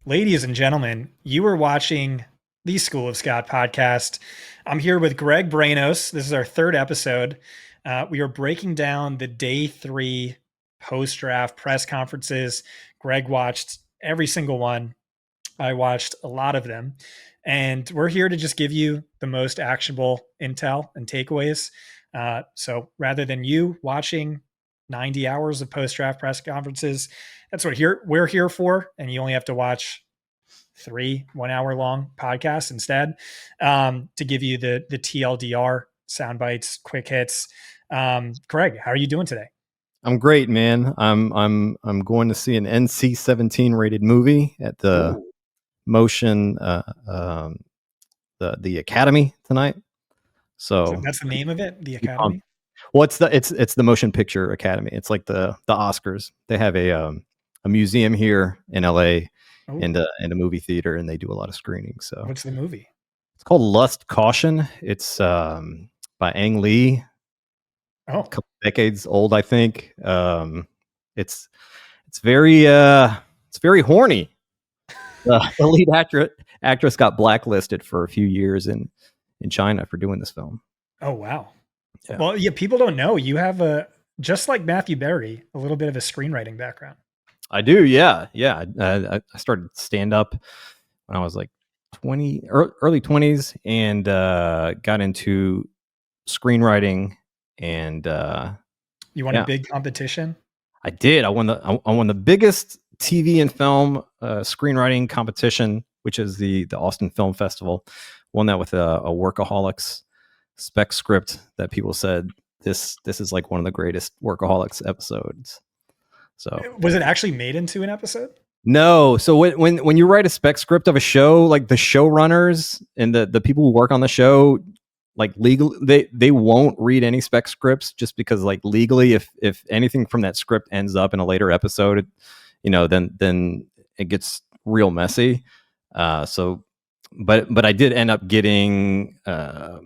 Ladies and gentlemen, you are watching the School of Scott podcast. I'm here with Greg Brainos. This is our third episode. We are breaking down the day 3 post-draft press conferences. Greg watched every single one. I watched a lot of them. And we're here to just give you the most actionable intel and takeaways. So rather than you watching 90 hours of post-draft press conferences, that's what we're here for. And you only have to watch 3 1-hour long podcasts instead, to give you the TLDR sound bites, quick hits. Greg, how are you doing today? I'm great, man. I'm going to see an NC-17 rated movie at the Ooh. Motion the Academy tonight. So That's the name of it, the Academy. Well, it's the Motion Picture Academy. It's like the Oscars. They have a museum here in LA and a movie theater, and they do a lot of screenings. So what's the movie? It's called Lust Caution. It's by Ang Lee. Oh, a couple decades old, I think. It's very horny. The lead actress got blacklisted for a few years in China for doing this film. Oh, wow. Yeah. Well, yeah, people don't know you have just like Matthew Berry, a little bit of a screenwriting background. I do, yeah. I started stand up when I was like early 20s, and got into screenwriting. And you won a big competition? I did. I won the biggest TV and film screenwriting competition, which is the Austin Film Festival. Won that with a Workaholics spec script that people said this is like one of the greatest Workaholics episodes. So was it actually made into an episode? No. So when you write a spec script of a show, like the showrunners and the people who work on the show, like legally, they won't read any spec scripts, just because like legally, if anything from that script ends up in a later episode, then it gets real messy. But I did end up getting a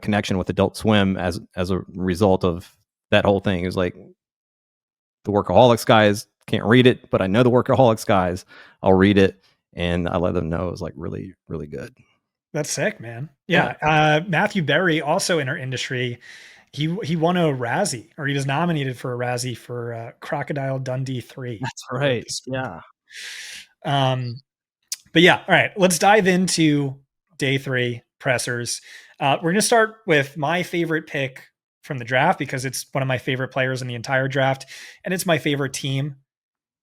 connection with Adult Swim as a result of that whole thing. It was like, the Workaholics guys can't read it, but I know the Workaholics guys. I'll read it, and I let them know it was like really, really good. That's sick, man. Yeah. Matthew Berry, also in our industry, he won a Razzie, or he was nominated for a Razzie for Crocodile Dundee 3. That's right. Yeah. But yeah, all right, let's dive into day 3 pressers. We're going to start with my favorite pick from the draft, because it's one of my favorite players in the entire draft, and it's my favorite team.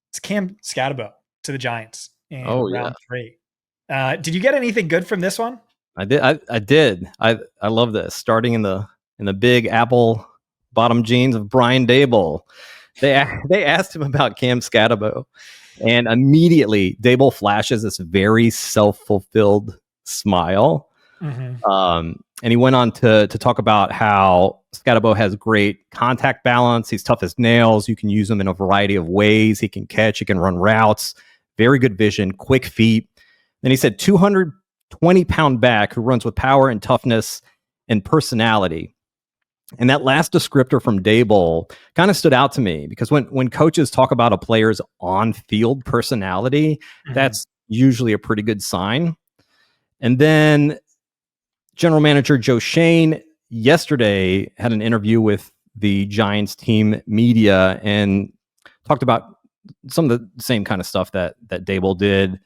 It's Cam Scatterbo to the Giants in round 3. Did you get anything good from this one? I did. I did. I love this. Starting in the big apple bottom jeans of Brian Daboll. They asked him about Cam Scatterbo, and immediately Daboll flashes this very self-fulfilled smile. Mm-hmm. And he went on to talk about how Scatterbo has great contact balance. He's tough as nails. You can use him in a variety of ways. He can catch. He can run routes. Very good vision. Quick feet. Then he said 220-pound back who runs with power and toughness and personality. And that last descriptor from Daboll kind of stood out to me, because when coaches talk about a player's on-field personality, mm-hmm. that's usually a pretty good sign. And then General Manager Joe Schoen yesterday had an interview with the Giants team media and talked about some of the same kind of stuff that Daboll did,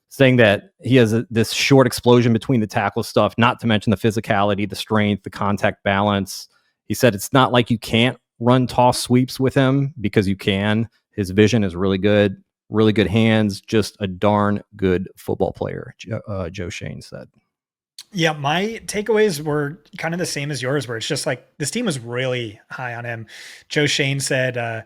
saying that he has this short explosion between the tackle stuff, not to mention the physicality, the strength, the contact balance. He said it's not like you can't run toss sweeps with him, because you can. His vision is really good hands, just a darn good football player, Joe Schoen said. Yeah, my takeaways were kind of the same as yours, where it's just like this team was really high on him. Joe Schoen said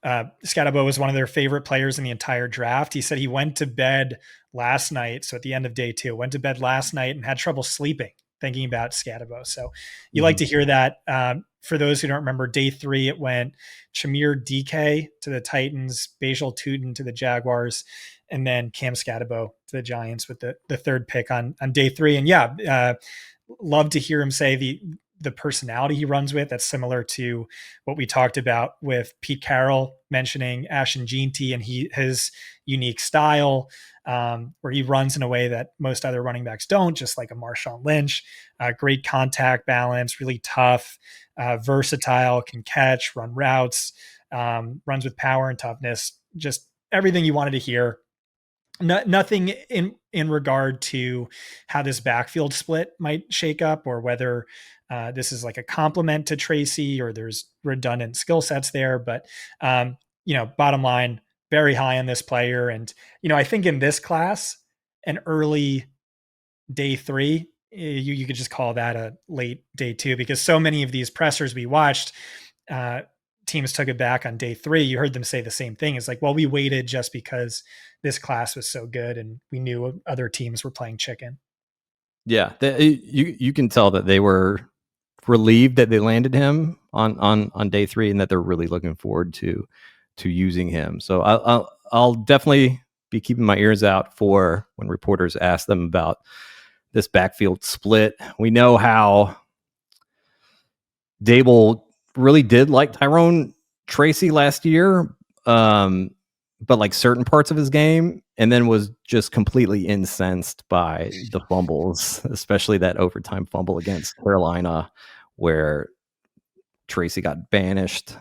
Scatterbo was one of their favorite players in the entire draft. He said he went to bed last night, so at the end of day 2, went to bed last night and had trouble sleeping thinking about Scatterbo. So you like to hear that. For those who don't remember, day 3, it went Chimere DK to the Titans, Bajal Tutin to the Jaguars, and then Cam Scatterbo to the Giants with the third pick on day 3. And love to hear him say the personality he runs with. That's similar to what we talked about with Pete Carroll mentioning Ashton Jeanty and his unique style, where he runs in a way that most other running backs don't, just like a Marshawn Lynch. Great contact balance, really tough, versatile, can catch, run routes, runs with power and toughness. Just everything you wanted to hear. Nothing in regard to how this backfield split might shake up, or whether this is like a compliment to Tracy or there's redundant skill sets there. But bottom line, very high on this player. And I think in this class, an early day 3, you could just call that a late day 2, because so many of these pressers we watched, teams took it back on day 3. You heard them say the same thing. It's like, well, we waited just because this class was so good and we knew other teams were playing chicken. Yeah, you can tell that they were relieved that they landed him on day 3, and that they're really looking forward to using him. So I'll definitely be keeping my ears out for when reporters ask them about this backfield split. We know how Dable really did like Tyrone Tracy last year, but like certain parts of his game, and then was just completely incensed by the fumbles, especially that overtime fumble against Carolina, where Tracy got banished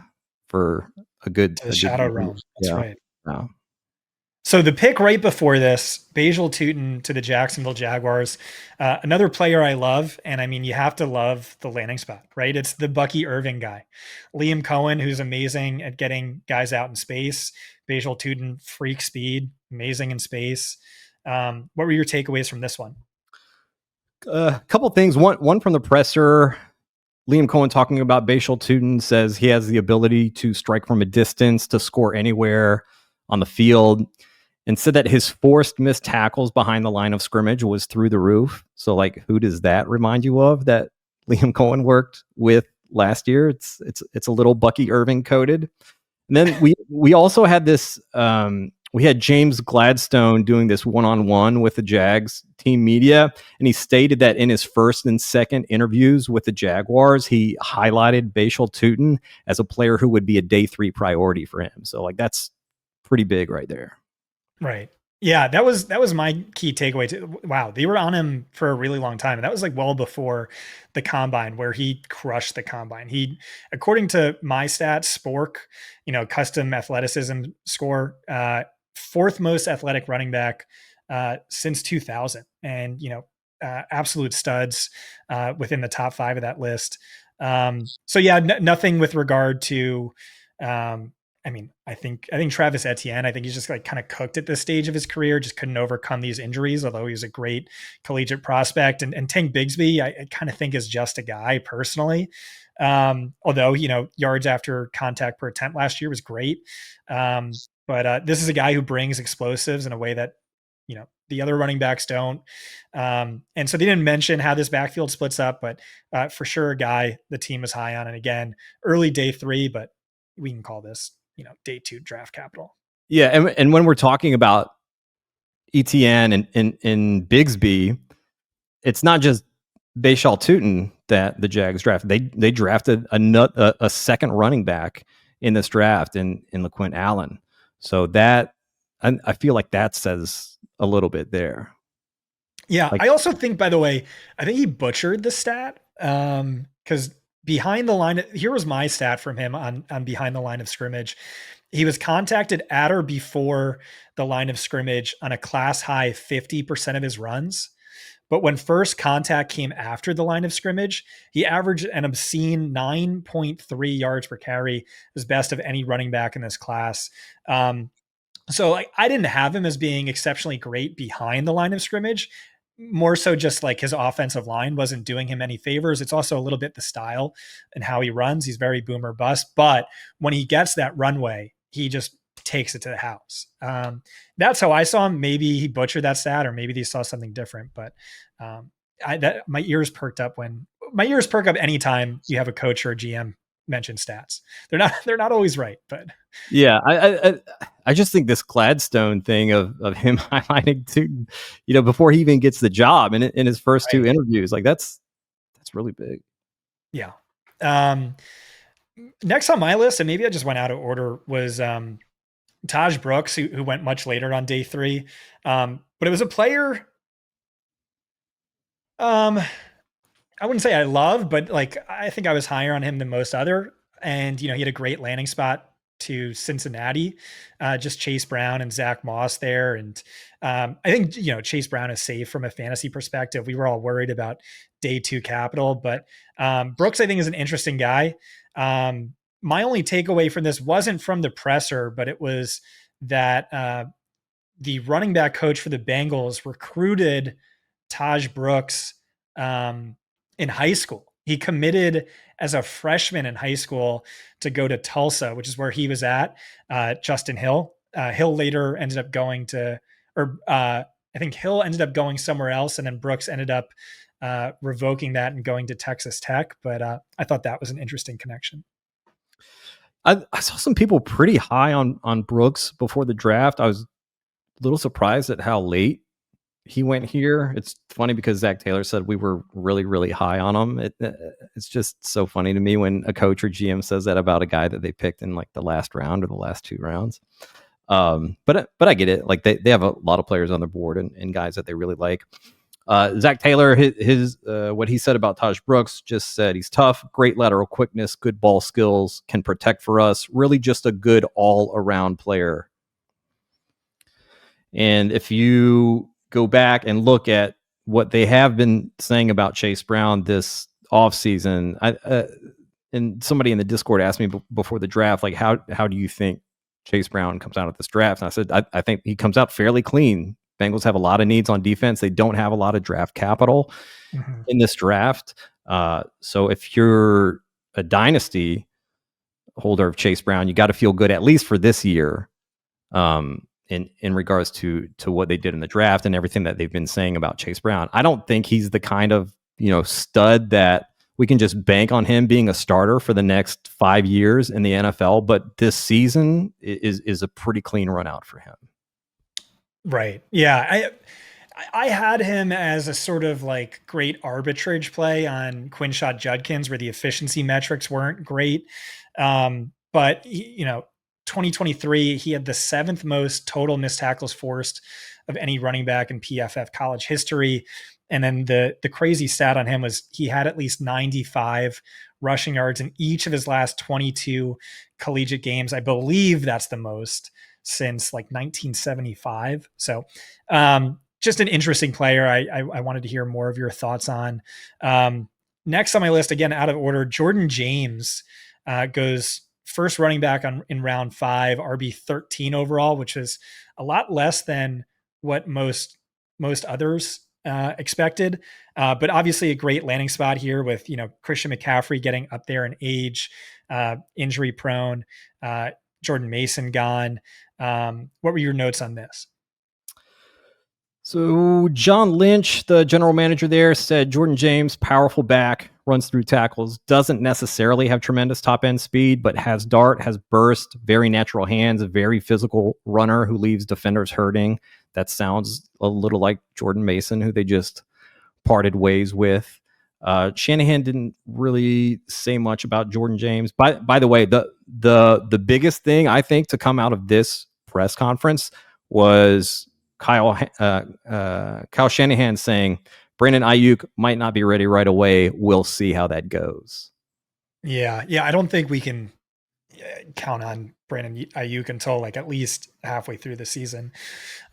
for a good Shadow realm. That's right. Yeah. So the pick right before this, Basil Tootin to the Jacksonville Jaguars, another player I love. And I mean, you have to love the landing spot, right? It's the Bucky Irving guy. Liam Cohen, who's amazing at getting guys out in space. Basil Tootin, freak speed, amazing in space. What were your takeaways from this one? A couple things. One from the presser, Liam Cohen talking about Basil Tootin says he has the ability to strike from a distance, to score anywhere on the field, and said that his forced missed tackles behind the line of scrimmage was through the roof. So, like, who does that remind you of that Liam Cohen worked with last year? It's a little Bucky Irving coded. And then we also had this. We had James Gladstone doing this one-on-one with the Jags team media, and he stated that in his first and second interviews with the Jaguars, he highlighted Basil Tootin as a player who would be a day 3 priority for him. So, like, that's pretty big right there. Right. Yeah, that was my key takeaway too. Wow, they were on him for a really long time. And that was like well before the combine, where he crushed the combine. He, according to my stats, Spork, custom athleticism score, 4th most athletic running back since 2000. And, absolute studs within the top 5 of that list. So yeah, nothing with regard to, I think Travis Etienne, I think he's just like kind of cooked at this stage of his career, just couldn't overcome these injuries, although he was a great collegiate prospect. And Tank Bigsby, I kind of think is just a guy personally. Although, yards after contact per attempt last year was great. But this is a guy who brings explosives in a way that, the other running backs don't. And so they didn't mention how this backfield splits up, but for sure a guy the team is high on. And again, early day 3, but we can call this, day 2 draft capital. Yeah. And when we're talking about ETN and Bigsby, it's not just Basil Tootin that the Jags drafted. They drafted a second running back in this draft in LaQuint Allen. So that, I feel like that says a little bit there. Yeah. I also think, by the way, I think he butchered the stat. Because behind the line, here was my stat from him on behind the line of scrimmage. He was contacted at or before the line of scrimmage on a class high 50% of his runs. But when first contact came after the line of scrimmage, he averaged an obscene 9.3 yards per carry, his best of any running back in this class. So I didn't have him as being exceptionally great behind the line of scrimmage. More so just like his offensive line wasn't doing him any favors. It's also a little bit the style and how he runs. He's very boomer bust, but when he gets that runway, he just takes it to the house. That's how I saw him. Maybe he butchered that stat, or maybe they saw something different, but my ears perked up anytime you have a coach or a GM mention stats. They're not always right, but yeah, I just think this Gladstone thing of him highlighting to, before he even gets the job in his first 2 interviews, like that's really big. Yeah. Um, Next on my list, and maybe I just went out of order, was Taj Brooks, who went much later on day three. But it was a player. Um, I wouldn't say I love, but like I think I was higher on him than most other. And he had a great landing spot to Cincinnati. Just Chase Brown and Zach Moss there, and I think Chase Brown is safe from a fantasy perspective. We were all worried about day two capital, but Brooks I think is an interesting guy. My only takeaway from this wasn't from the presser, but it was that the running back coach for the Bengals recruited Taj Brooks um, in high school. He committed as a freshman in high school to go to Tulsa, which is where he was at. Justin Hill. Hill later ended up going to, or I think Hill ended up going somewhere else, and then Brooks ended up revoking that and going to Texas Tech. But I thought that was an interesting connection. I saw some people pretty high on Brooks before the draft. I was a little surprised at how late he went here. It's funny because Zach Taylor said we were really, really high on him. It's just so funny to me when a coach or GM says that about a guy that they picked in like the last round or the last two rounds. But I get it. Like they have a lot of players on the board and guys that they really like. Zach Taylor, his what he said about Taj Brooks, just said he's tough, great lateral quickness, good ball skills, can protect for us. Really, just a good all-around player. And if you go back and look at what they have been saying about Chase Brown this offseason, and somebody in the Discord asked me before the draft, like, how do you think Chase Brown comes out of this draft? And I said, I think he comes out fairly clean. Bengals have a lot of needs on defense. They don't have a lot of draft capital in this draft. So if you're a dynasty holder of Chase Brown, you got to feel good, at least for this year. In regards to what they did in the draft and everything that they've been saying about Chase Brown. I don't think he's the kind of, stud that we can just bank on him being a starter for the next 5 years in the NFL, but this season is a pretty clean run out for him. Right. Yeah. I had him as a sort of like great arbitrage play on Quinshot Judkins where the efficiency metrics weren't great. But 2023, he had the 7th most total missed tackles forced of any running back in PFF college history. And then the crazy stat on him was he had at least 95 rushing yards in each of his last 22 collegiate games. I believe that's the most since like 1975. So just an interesting player. I wanted to hear more of your thoughts on. Next on my list, again, out of order, Jordan James goes first running back in round 5, RB 13 overall, which is a lot less than what most others expected. But obviously a great landing spot here with, Christian McCaffrey getting up there in age, injury prone, Jordan Mason gone. What were your notes on this? So John Lynch, the general manager there, said Jordan James, powerful back, runs through tackles, doesn't necessarily have tremendous top end speed, but has dart, has burst, very natural hands, a very physical runner who leaves defenders hurting. That sounds a little like Jordan Mason, who they just parted ways with. Shanahan didn't really say much about Jordan James. By the way, the biggest thing I think to come out of this press conference was Kyle Shanahan saying Brandon Ayuk might not be ready right away. We'll see how that goes. Yeah. I don't think we can count on Brandon Ayuk until like at least halfway through the season,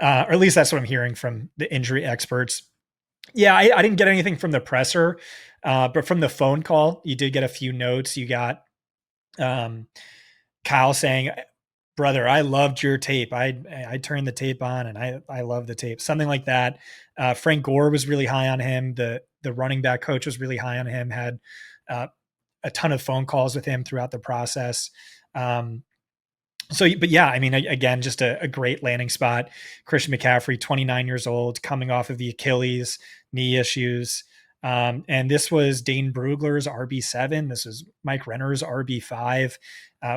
or at least that's what I'm hearing from the injury experts. Yeah, I didn't get anything from the presser, but from the phone call, you did get a few notes. You got Kyle saying, brother, I loved your tape. I turned the tape on and I love the tape. Something like that. Frank Gore was really high on him. The running back coach was really high on him, had a ton of phone calls with him throughout the process. But yeah, I mean, again, just a great landing spot. Christian McCaffrey, 29 years old, coming off of the Achilles knee issues. And this was Dane Brugler's RB7. This was Mike Renner's RB5.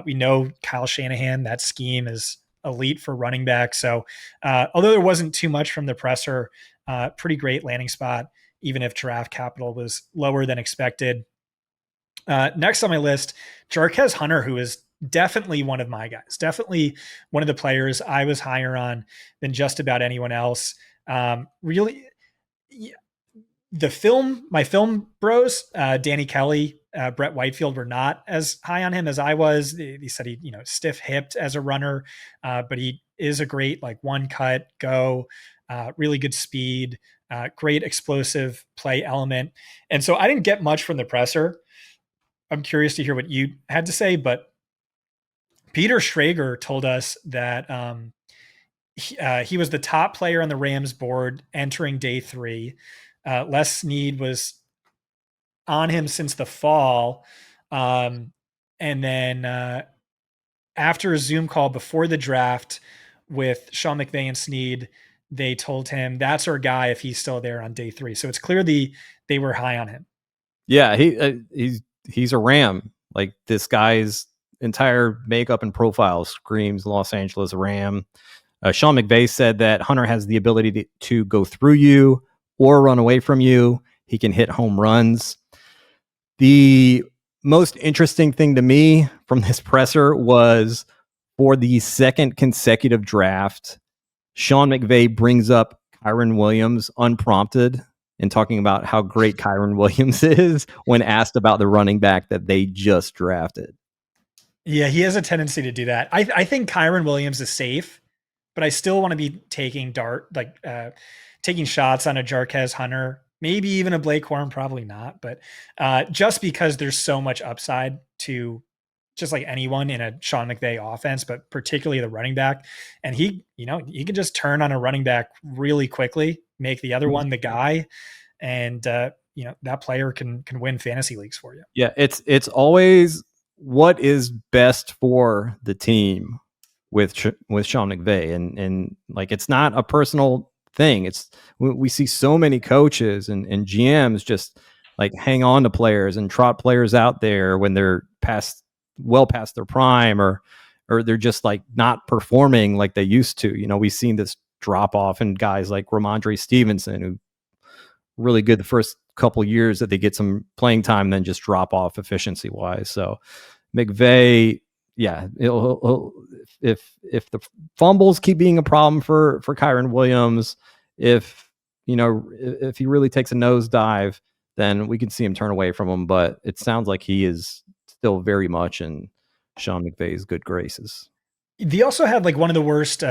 We know Kyle Shanahan, that scheme is elite for running back. So although there wasn't too much from the presser, pretty great landing spot, even if draft capital was lower than expected. Next on my list, Jarquez Hunter, who is definitely one of my guys, definitely one of the players I was higher on than just about anyone else. Really, my film bros, Danny Kelly, Brett Whitefield were not as high on him as I was. They said he, stiff hipped as a runner, but he is a great like one cut go, really good speed, great explosive play element. And so I didn't get much from the presser. I'm curious to hear what you had to say, but Peter Schrager told us that he was the top player on the Rams board entering day 3. Les Snead was on him since the fall. And then after a Zoom call before the draft with Sean McVay and Snead, they told him that's our guy if he's still there on day 3. So it's clear they were high on him. Yeah, he's a Ram. Like this guy's entire makeup and profile screams Los Angeles Ram. Sean McVay said that Hunter has the ability to go through you or run away from you. He can hit home runs. The most interesting thing to me from this presser was for the second consecutive draft, Sean McVay brings up Kyren Williams unprompted and talking about how great Kyren Williams is when asked about the running back that they just drafted. Yeah, he has a tendency to do that. I think Kyren Williams is safe, but I still want to be taking taking shots on a Jarquez Hunter, maybe even a Blake Corum, probably not, but just because there's so much upside to just like anyone in a Sean McVay offense, but particularly the running back. And he can just turn on a running back really quickly, make the other one the guy, and that player can win fantasy leagues for you. Yeah, it's always what is best for the team with Sean McVay, and like it's not a personal thing. It's we see so many coaches and GMs just like hang on to players and trot players out there when they're well past their prime or they're just like not performing like they used to. We've seen this drop off in guys like Ramondre Stevenson, who really good the first couple years that they get some playing time and then just drop off efficiency wise. So McVay, yeah, if the fumbles keep being a problem for Kyren Williams, if he really takes a nosedive, then we can see him turn away from him. But it sounds like he is still very much in Sean McVay's good graces. They also had like one of the worst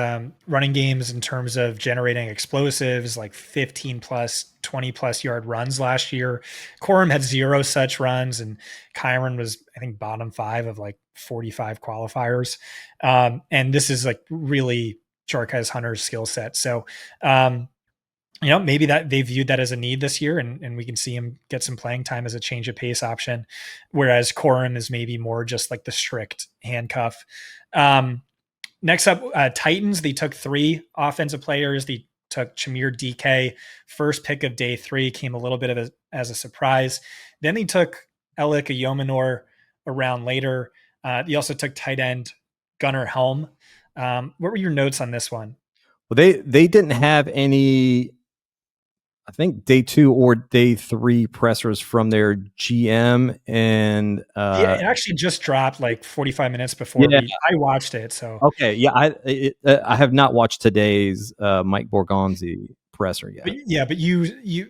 running games in terms of generating explosives, like 15 plus, 20 plus yard runs last year. Corum had 0 such runs, and Kyren was, I think, bottom 5 of like 45 qualifiers. And this is like really Jarquez Hunter's skill set. So, maybe that they viewed that as a need this year, and we can see him get some playing time as a change of pace option, whereas Corum is maybe more just like the strict handcuff. Next up, Titans. They took 3 offensive players. They took Chimere DK. First pick of day 3 came a little bit as a surprise. Then they took Elik Yomenor a round later. They also took tight end Gunnar Helm. What were your notes on this one? Well, they didn't have any, I think, day 2 or day 3 pressers from their GM, and yeah, it actually just dropped like 45 minutes before I watched it. So okay, yeah, I have not watched today's Mike Borgonzi presser yet. But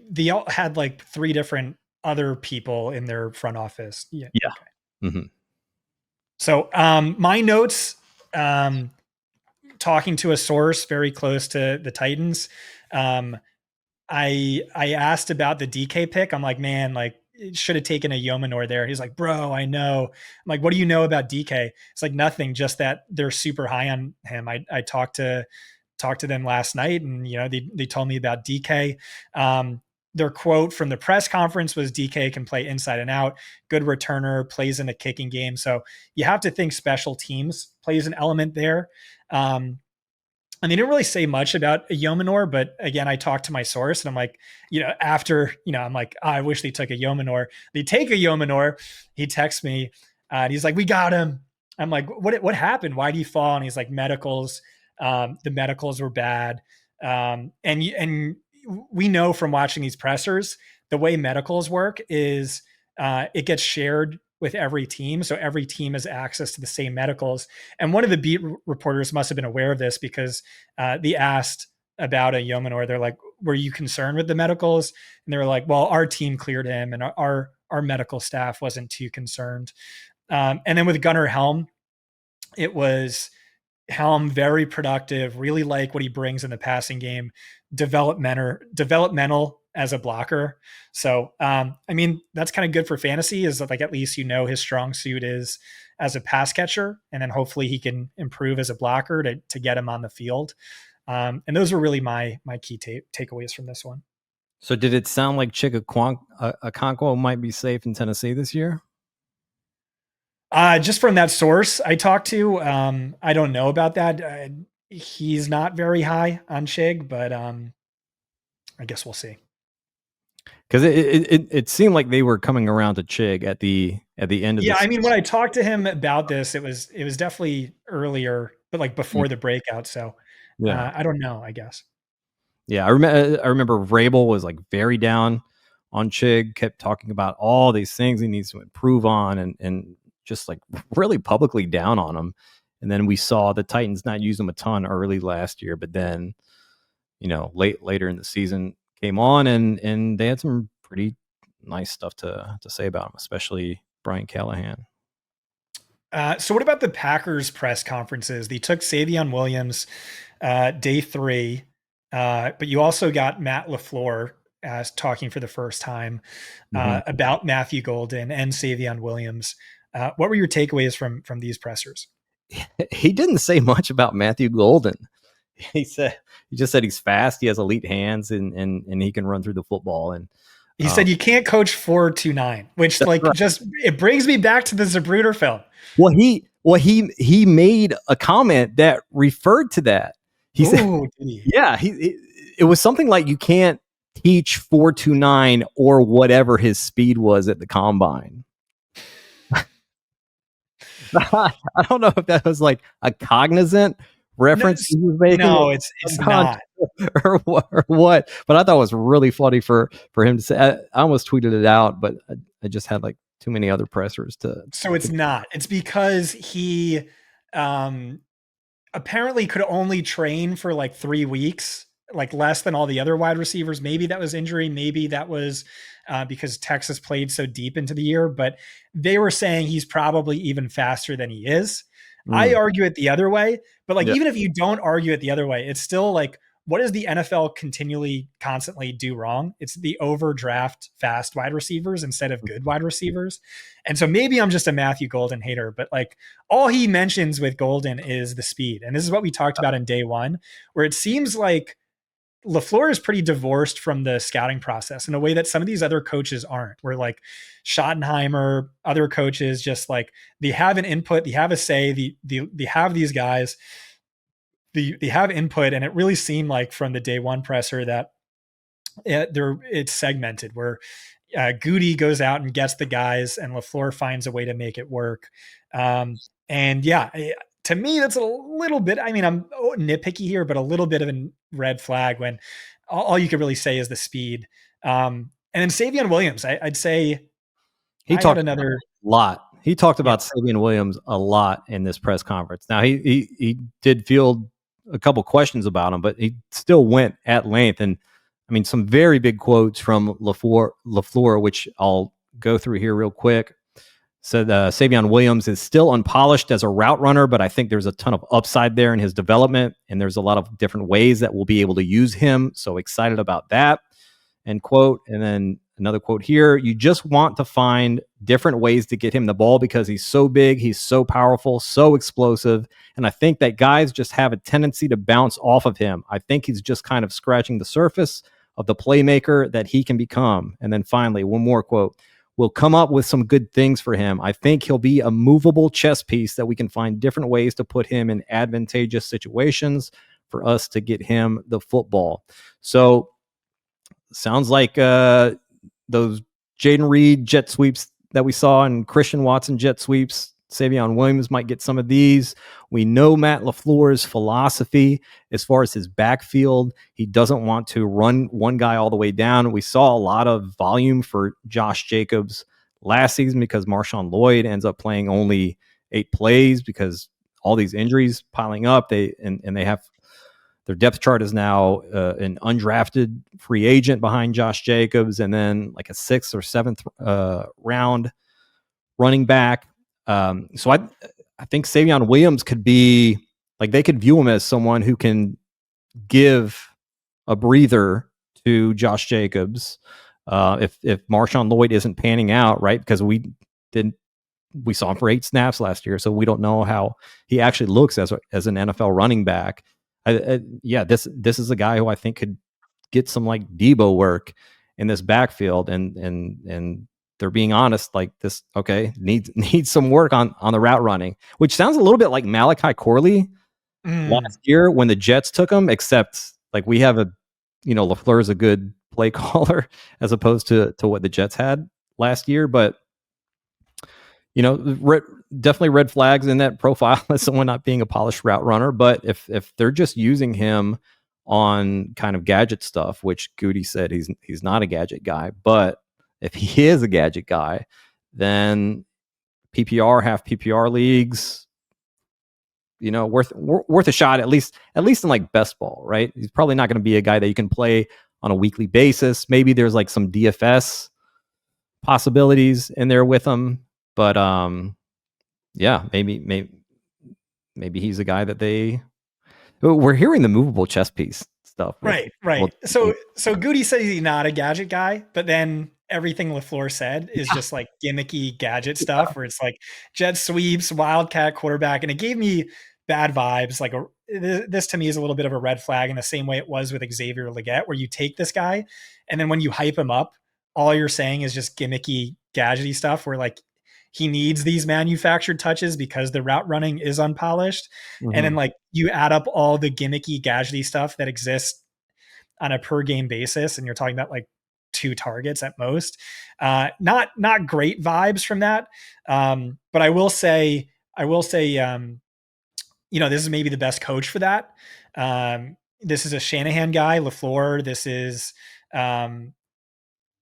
they all had like 3 different other people in their front office. Yeah. Okay. Mm-hmm. So my notes, talking to a source very close to the Titans, I asked about the DK pick. I'm like, man, like should have taken a Yomenor there. He's like, bro, I know. I'm like, what do you know about DK? It's like nothing, just that they're super high on him. I talked to them last night, and they told me about DK. Their quote from the press conference was DK can play inside and out, good returner, plays in a kicking game. So you have to think special teams plays an element there. And they didn't really say much about a Yomenor, but again, I talked to my source and I'm like, I'm like, I wish they took a Yomenor. They take a Yomenor. He texts me and he's like, we got him. I'm like, what happened? Why did he fall? And he's like, medicals. The medicals were bad. And we know from watching these pressers, the way medicals work is it gets shared with every team. So every team has access to the same medicals. And one of the beat reporters must have been aware of this because they asked about a Yomenor. They're like, were you concerned with the medicals? And they were like, well, our team cleared him and our medical staff wasn't too concerned. And then with Gunnar Helm, it was Helm very productive, really like what he brings in the passing game, developmental as a blocker. So, I mean, that's kind of good for fantasy is that like, at least, his strong suit is as a pass catcher. And then hopefully he can improve as a blocker to get him on the field. And those are really my key takeaways from this one. So did it sound like Okonkwo might be safe in Tennessee this year? Just from that source I talked to, I don't know about that. He's not very high on Chig, but I guess we'll see. Because it seemed like they were coming around to Chig at the end of Yeah, I mean, when I talked to him about this, it was definitely earlier, but like before the breakout. So yeah, I don't know, I guess. yeah. I remember Vrabel was like very down on Chig, kept talking about all these things he needs to improve on, and just like really publicly down on him. And then we saw the Titans not use him a ton early last year, but then later in the season came on and they had some pretty nice stuff to say about him, especially Brian Callahan. So what about the Packers press conferences? They took Savion Williams day 3, but you also got Matt LaFleur talking for the first time about Matthew Golden and Savion Williams. What were your takeaways from these pressers? He didn't say much about Matthew Golden. He just said he's fast, he has elite hands, and he can run through the football. And he said you can't coach 4-2-9, which like right. Just it brings me back to the Zapruder film. Well, he made a comment that referred to that. He said, yeah, it was something like you can't teach 4-2-9 or whatever his speed was at the combine. I don't know if that was like a cognizant reference he was making. No, it's not. Or what? But I thought it was really funny for him to say. I almost tweeted it out, but I just had like too many other pressers to. So it's not. It's because he apparently could only train for like 3 weeks, like less than all the other wide receivers. Maybe that was injury. Maybe that was because Texas played so deep into the year. But they were saying he's probably even faster than he is. I argue it the other way. But like, even if you don't argue it the other way, it's still like, what does the NFL constantly do wrong? It's the overdraft fast wide receivers instead of good wide receivers. And so maybe I'm just a Matthew Golden hater, but like all he mentions with Golden is the speed. And this is what we talked about in day 1, where it seems like LaFleur is pretty divorced from the scouting process in a way that some of these other coaches aren't, where like Schottenheimer, other coaches, just like they have an input, they have a say, they have these guys, they have input. And it really seemed like from the day 1 presser that it's segmented where Goody goes out and gets the guys and LaFleur finds a way to make it work. And yeah, to me, that's a little bit, I mean, I'm nitpicky here, but a little bit of a red flag when all you could really say is the speed. And then Savion Williams, I'd say he talked a lot. He talked about Savion Williams a lot in this press conference. Now he did field a couple questions about him, but he still went at length. And I mean, some very big quotes from LaFleur, which I'll go through here real quick. Said Savion Williams is still unpolished as a route runner, but I think there's a ton of upside there in his development, and there's a lot of different ways that we'll be able to use him. So excited about that. End quote. And then another quote here. You just want to find different ways to get him the ball because he's so big, he's so powerful, so explosive. And I think that guys just have a tendency to bounce off of him. I think he's just kind of scratching the surface of the playmaker that he can become. And then finally, one more quote. We'll come up with some good things for him. I think he'll be a movable chess piece that we can find different ways to put him in advantageous situations for us to get him the football. So sounds like those Jaden Reed jet sweeps that we saw and Christian Watson jet sweeps, Savion Williams might get some of these. We know Matt LaFleur's philosophy as far as his backfield. He doesn't want to run one guy all the way down. We saw a lot of volume for Josh Jacobs last season because Marshawn Lloyd ends up playing only 8 plays because all these injuries piling up. They have their depth chart is now an undrafted free agent behind Josh Jacobs, and then like a 6th or 7th round running back. So I think Savion Williams could be like, they could view him as someone who can give a breather to Josh Jacobs if Marshawn Lloyd isn't panning out, right? Because we saw him for 8 snaps last year, so we don't know how he actually looks as an NFL running back. This is a guy who I think could get some like Debo work in this backfield, and they're being honest, like this, okay, needs some work on the route running, which sounds a little bit like Malachi Corley last year when the Jets took him, except like we have LaFleur is a good play caller as opposed to what the Jets had last year. But definitely red flags in that profile as someone not being a polished route runner. But if they're just using him on kind of gadget stuff, which Goody said he's not a gadget guy, but if he is a gadget guy, then PPR, half PPR leagues, worth a shot, at least in like best ball, right? He's probably not going to be a guy that you can play on a weekly basis. Maybe there's like some DFS possibilities in there with him, but maybe he's a guy that we're hearing the movable chess piece stuff. Right. So Goody says he's not a gadget guy, but then everything LaFleur said is just like gimmicky gadget stuff where it's like jet sweeps, wildcat quarterback. And it gave me bad vibes. Like this to me is a little bit of a red flag in the same way it was with Xavier Legette, where you take this guy and then when you hype him up, all you're saying is just gimmicky gadgety stuff where like he needs these manufactured touches because the route running is unpolished. Mm-hmm. And then like you add up all the gimmicky gadgety stuff that exists on a per game basis. And you're talking about like 2 targets at most. Not great vibes from that. But I will say, this is maybe the best coach for that. This is a Shanahan guy, LaFleur. This is,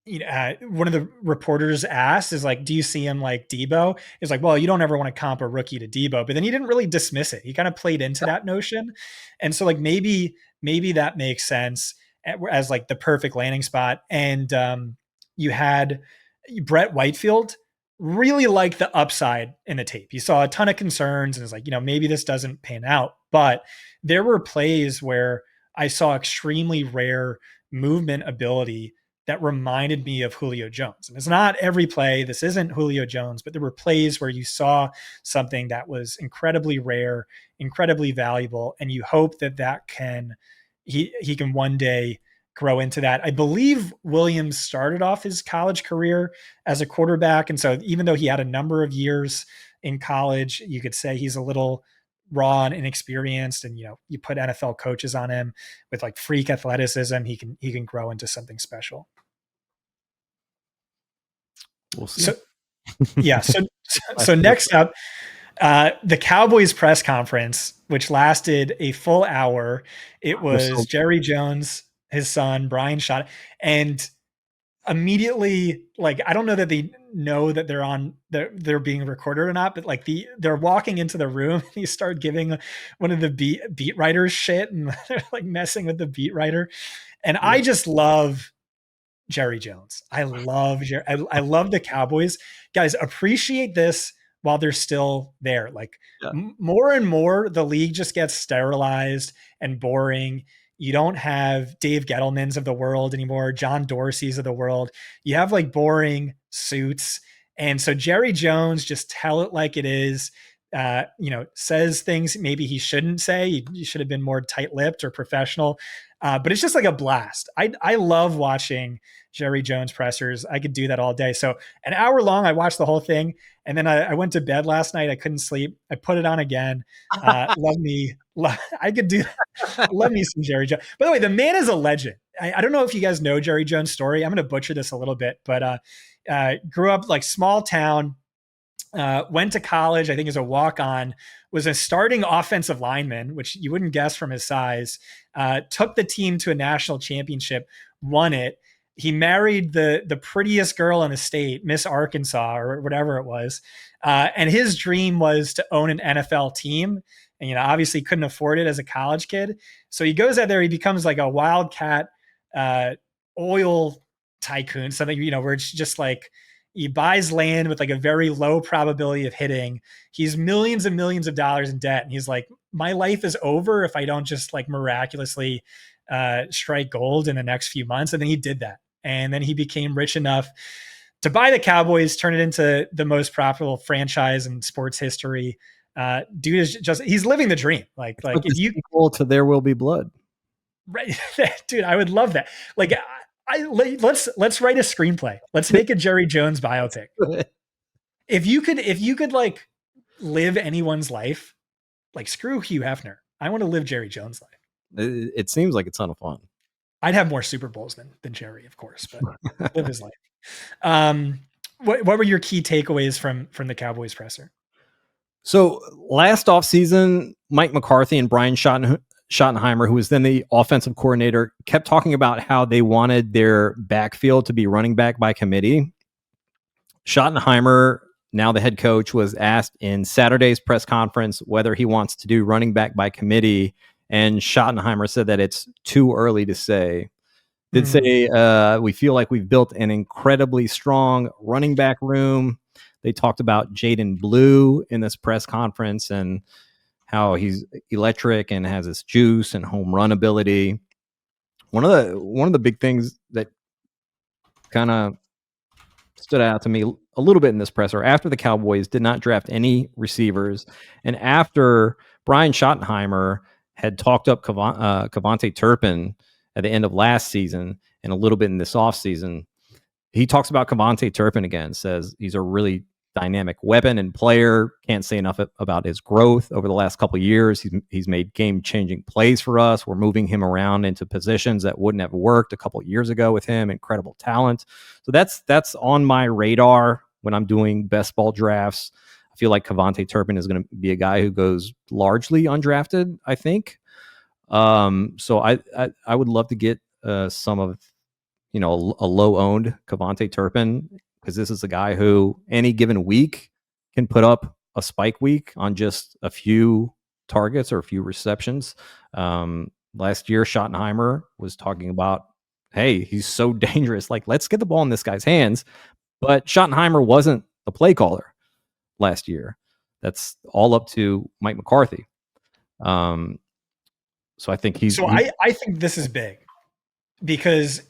one of the reporters asked is like, do you see him like Debo? It's like, well, you don't ever want to comp a rookie to Debo, but then he didn't really dismiss it. He kind of played into that notion. And so like, maybe that makes sense as like the perfect landing spot. And you had Brett Whitefield really like the upside in the tape. You saw a ton of concerns and it's like, maybe this doesn't pan out, but there were plays where I saw extremely rare movement ability that reminded me of Julio Jones. And it's not every play. This isn't Julio Jones, but there were plays where you saw something that was incredibly rare, incredibly valuable. And you hope that he can one day grow into that. I believe Williams started off his college career as a quarterback. And so even though he had a number of years in college, you could say he's a little raw and inexperienced, and you put NFL coaches on him with like freak athleticism, he can grow into something special. We'll see. So yeah, so next up, the Cowboys press conference, which lasted a full hour. It was Jerry Jones, his son Brian Schott, and immediately, like, I don't know that they know that they're being recorded or not, but like they're walking into the room and he started giving one of the beat writers shit, and they're like messing with the beat writer. And I just love Jerry Jones. I love the Cowboys. Guys, appreciate this while they're still there. Like more and more, the league just gets sterilized and boring. You don't have Dave Gettleman's of the world anymore, John Dorsey's of the world. You have like boring suits. And so Jerry Jones, just tell it like it is, says things maybe he shouldn't say. He should have been more tight-lipped or professional. But it's just like a blast. I love watching Jerry Jones pressers. I could do that all day. So an hour long, I watched the whole thing. And then I went to bed last night. I couldn't sleep. I put it on again. I could do that. Love me some Jerry Jones. By the way, the man is a legend. I don't know if you guys know Jerry Jones' story. I'm going to butcher this a little bit, but grew up like small town, went to college, I think as a walk-on, was a starting offensive lineman, which you wouldn't guess from his size, took the team to a national championship, won it, he married the prettiest girl in the state, Miss Arkansas or whatever it was, and his dream was to own an NFL team. And obviously couldn't afford it as a college kid, so he goes out there. He becomes like a wildcat oil tycoon, something where it's just like he buys land with like a very low probability of hitting. He's millions and millions of dollars in debt, and he's like, my life is over if I don't just like miraculously strike gold in the next few months. And then he did that. And then he became rich enough to buy the Cowboys, turn it into the most profitable franchise in sports history. Dude is he's living the dream. Like if you equal to There Will Be Blood. Right. Dude, I would love that. Like let's write a screenplay. Let's make a Jerry Jones biopic. If you could like live anyone's life, like screw Hugh Hefner. I want to live Jerry Jones' life. It seems like a ton of fun. I'd have more Super Bowls than Jerry, of course, but live his life. What were your key takeaways from the Cowboys presser? So last offseason, Mike McCarthy and Brian Schottenheimer, who was then the offensive coordinator, kept talking about how they wanted their backfield to be running back by committee. Schottenheimer, now the head coach, was asked in Saturday's press conference whether he wants to do running back by committee. And Schottenheimer said that it's too early to say. Did say, we feel like we've built an incredibly strong running back room. They talked about Jaden Blue in this press conference and how he's electric and has his juice and home run ability. One of the big things that kind of stood out to me a little bit in this presser, after the Cowboys did not draft any receivers, and after Brian Schottenheimer had talked up Kevontae Turpin at the end of last season and a little bit in this offseason, he talks about Kevontae Turpin again, says he's a really dynamic weapon and player. Can't say enough about his growth over the last couple of years. He's made game-changing plays for us. We're moving him around into positions that wouldn't have worked a couple of years ago with him. Incredible talent. So that's on my radar when I'm doing best ball drafts. I feel like Kevontae Turpin is going to be a guy who goes largely undrafted, I think. So I would love to get some of, a low-owned Kevontae Turpin, because this is a guy who any given week can put up a spike week on just a few targets or a few receptions. Last year, Schottenheimer was talking about, hey, he's so dangerous. Like, let's get the ball in this guy's hands. But Schottenheimer wasn't the play caller last year. That's all up to Mike McCarthy. So I think I think this is big because,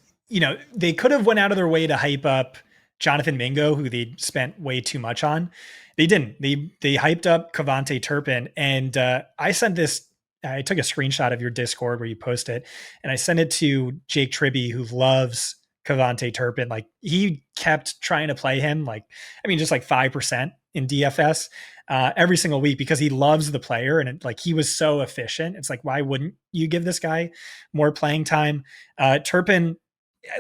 they could have went out of their way to hype up Jonathan Mingo, who they spent way too much on. They didn't. They hyped up Kevontae Turpin, and I sent this. I took a screenshot of your Discord where you post it, and I sent it to Jake Tribby, who loves Kevontae Turpin. Like, he kept trying to play him, just like 5% in DFS every single week because he loves the player, and he was so efficient. It's like, why wouldn't you give this guy more playing time? Turpin,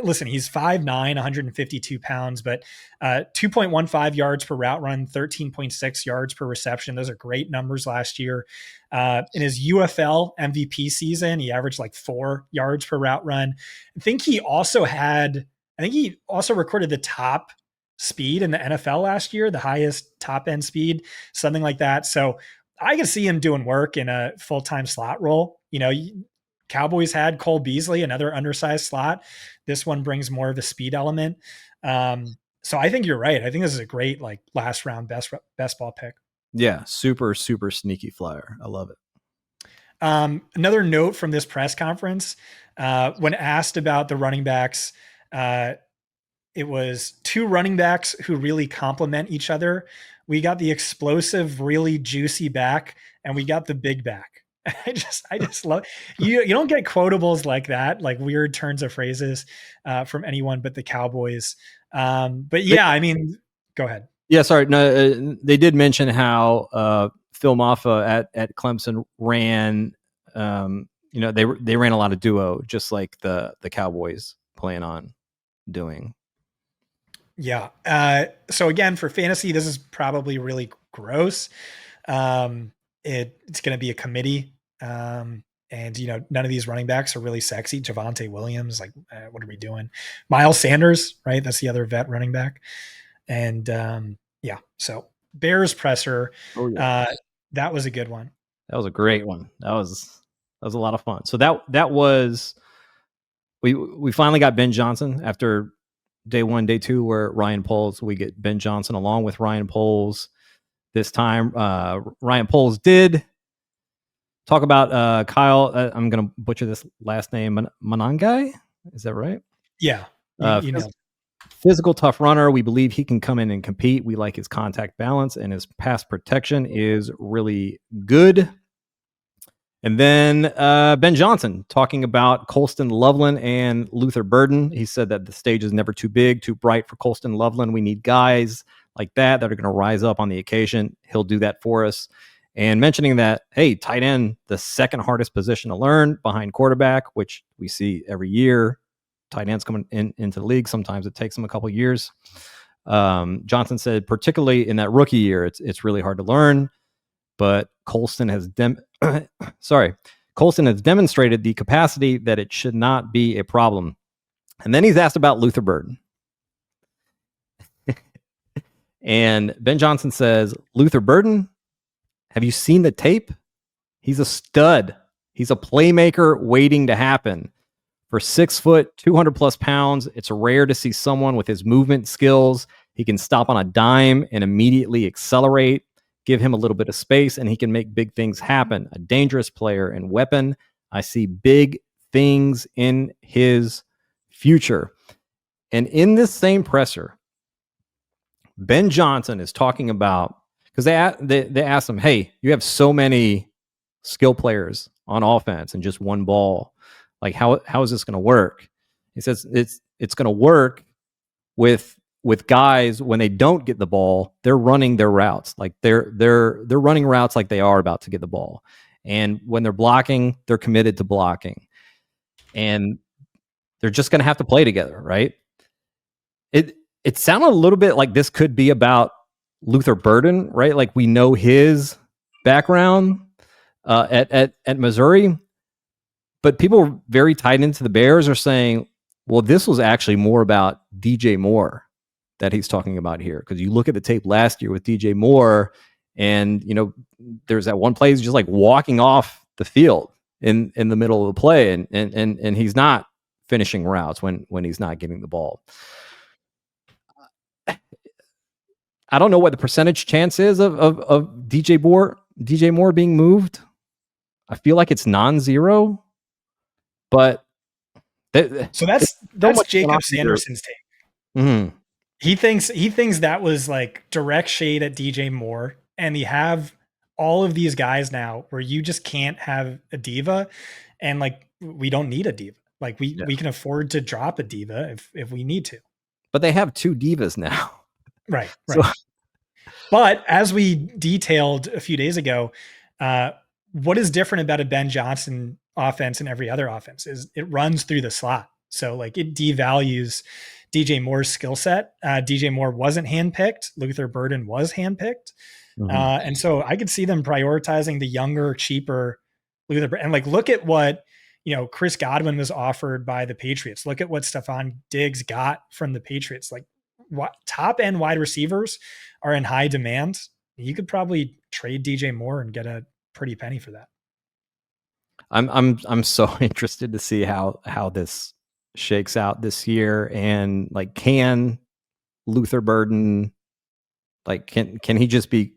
listen, he's 5'9", 152 pounds, but 2.15 yards per route run, 13.6 yards per reception. Those are great numbers last year. In his UFL MVP season, he averaged like 4 yards per route run. I think he also recorded the top speed in the NFL last year, the highest top end speed, something like that. So I can see him doing work in a full-time slot role. Cowboys had Cole Beasley, another undersized slot. This one brings more of a speed element. So I think you're right. I think this is a great last round best ball pick. Yeah, super, super sneaky flyer. I love it. Another note from this press conference, when asked about the running backs, it was 2 running backs who really complement each other. We got the explosive, really juicy back, and we got the big back. I just love you. You don't get quotables like that, like weird turns of phrases from anyone but the Cowboys. But yeah, go ahead. Yeah, sorry. No, they did mention how Phil Maffa at Clemson ran. They ran a lot of duo, just like the Cowboys plan on doing. Yeah. So again, for fantasy, this is probably really gross. It's going to be a committee. And And, none of these running backs are really sexy. Javonte Williams, like, what are we doing? Miles Sanders, right? That's the other vet running back. And yeah, so Bears presser. Oh, yeah. That was a good one. That was a great one. That was a lot of fun. So that was we finally got Ben Johnson after day 1, day 2, where Ryan Poles. We get Ben Johnson along with Ryan Poles this time. Ryan Poles did talk about Kyle. I'm going to butcher this last name. Manangai, is that right? Yeah, physical, tough runner. We believe he can come in and compete. We like his contact balance, and his pass protection is really good. And then Ben Johnson talking about Colston Loveland and Luther Burden. He said that the stage is never too big, too bright for Colston Loveland. We need guys like that are going to rise up on the occasion. He'll do that for us. And mentioning that, hey, tight end, the second hardest position to learn behind quarterback, which we see every year. Tight ends coming into the league. Sometimes it takes them a couple of years. Johnson said, particularly in that rookie year, it's really hard to learn. But Colston has demonstrated the capacity that it should not be a problem. And then he's asked about Luther Burden. And Ben Johnson says, Luther Burden, have you seen the tape? He's a stud. He's a playmaker waiting to happen. For 6 foot, 200 plus pounds, it's rare to see someone with his movement skills. He can stop on a dime and immediately accelerate. Give him a little bit of space and he can make big things happen. A dangerous player and weapon. I see big things in his future. And in this same presser, Ben Johnson is talking about, because they asked him, hey, you have so many skill players on offense and just one ball. Like, how is this going to work? He says it's going to work with guys when they don't get the ball, they're running their routes. Like they're running routes like they are about to get the ball. And when they're blocking, they're committed to blocking. And they're just going to have to play together, right? It sounded a little bit like this could be about Luther Burden, right? Like we know his background at Missouri, but people very tied into the Bears are saying, well, this was actually more about DJ Moore that he's talking about here. Because you look at the tape last year with DJ Moore, and there's that one play he's just like walking off the field in the middle of the play, and he's not finishing routes when he's not getting the ball. I don't know what the percentage chance is of DJ Moore being moved. I feel like it's non-zero, but so that's Jacob Sanderson's take. Mm-hmm. He thinks that was like direct shade at DJ Moore, and you have all of these guys now where you just can't have a diva, and like we don't need a diva. Like we can afford to drop a diva if we need to. But they have 2 divas now. Right. So, but as we detailed a few days ago, what is different about a Ben Johnson offense and every other offense is it runs through the slot. So like it devalues DJ Moore's skill set. DJ Moore wasn't handpicked. Luther Burden was handpicked. Mm-hmm. And so I could see them prioritizing the younger, cheaper Luther Burden. And like, look at what, Chris Godwin was offered by the Patriots. Look at what Stephon Diggs got from the Patriots. Like top end wide receivers are in high demand. You could probably trade DJ Moore and get a pretty penny for that. I'm so interested to see how this shakes out this year, and like, can Luther Burden, like, can he just be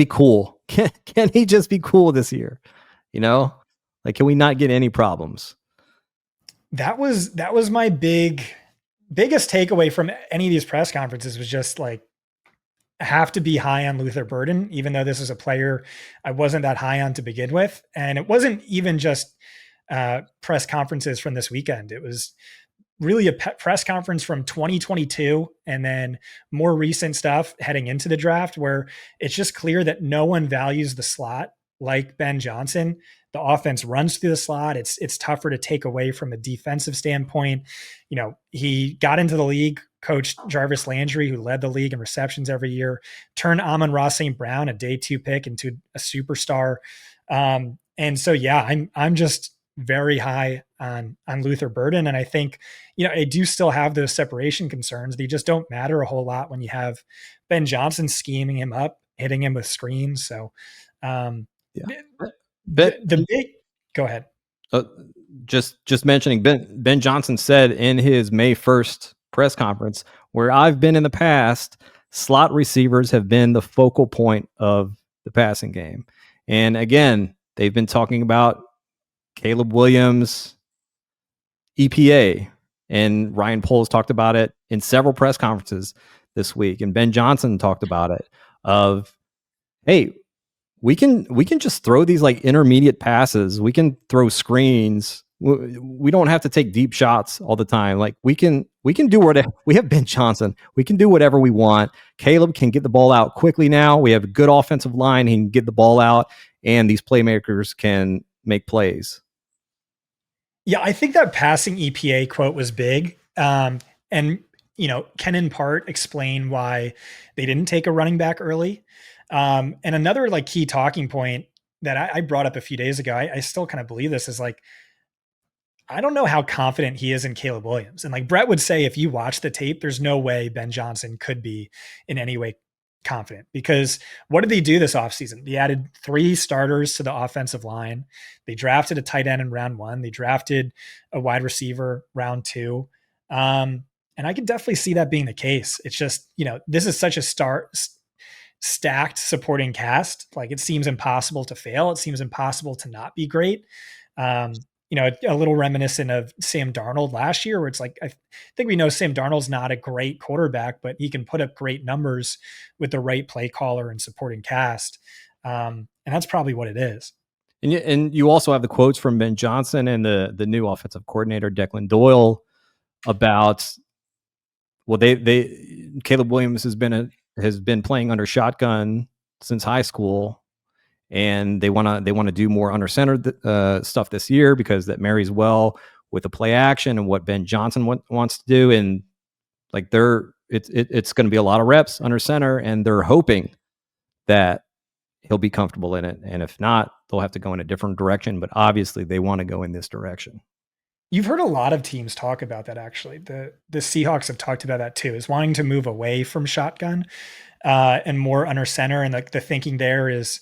cool? Can he just be cool this year? Like, can we not get any problems? That was my biggest takeaway from any of these press conferences was just like, have to be high on Luther Burden, even though this is a player I wasn't that high on to begin with. And it wasn't even just press conferences from this weekend. It was really a press conference from 2022 and then more recent stuff heading into the draft, where it's just clear that no one values the slot like Ben Johnson. The offense runs through the slot. It's tougher to take away from a defensive standpoint. He got into the league, coached Jarvis Landry, who led the league in receptions every year, turned Amon-Ra St. Brown, a day 2 pick, into a superstar. And so, yeah, I'm just very high on Luther Burden. And I think, I do still have those separation concerns. They just don't matter a whole lot when you have Ben Johnson scheming him up, hitting him with screens. So Yeah. the big go ahead. Uh, just mentioning Ben Johnson said in his May 1st press conference, where I've been in the past, slot receivers have been the focal point of the passing game. And again, they've been talking about Caleb Williams, EPA, and Ryan Poles talked about it in several press conferences this week. And Ben Johnson talked about it of, hey, we can just throw these like intermediate passes. We can throw screens. We don't have to take deep shots all the time. Like we can do whatever. We have Ben Johnson. We can do whatever we want. Caleb can get the ball out quickly now. We have a good offensive line. He can get the ball out, and these playmakers can make plays. Yeah, I think that passing EPA quote was big. And can in part explain why they didn't take a running back early. And another like key talking point that I brought up a few days ago, I still kind of believe this, is like, I don't know how confident he is in Caleb Williams. And like Brett would say, if you watch the tape, there's no way Ben Johnson could be in any way confident, because what did they do this offseason? They added 3 starters to the offensive line. They drafted a tight end in round 1. They drafted a wide receiver round 2. And I could definitely see that being the case. It's just, this is such a stacked supporting cast. Like, it seems impossible to fail. It seems impossible to not be great. A little reminiscent of Sam Darnold last year, where it's like, I think we know Sam Darnold's not a great quarterback, but he can put up great numbers with the right play caller and supporting cast. And that's probably what it is. And you also have the quotes from Ben Johnson and the new offensive coordinator, Declan Doyle, about, well, Caleb Williams has been playing under shotgun since high school, and they want to do more under center stuff this year because that marries well with the play action and what Ben Johnson wants to do. And like it's going to be a lot of reps under center, and they're hoping that he'll be comfortable in it. And if not, they'll have to go in a different direction. But obviously, they want to go in this direction. You've heard a lot of teams talk about that, actually. The Seahawks have talked about that too, is wanting to move away from shotgun and more under center. And the thinking there is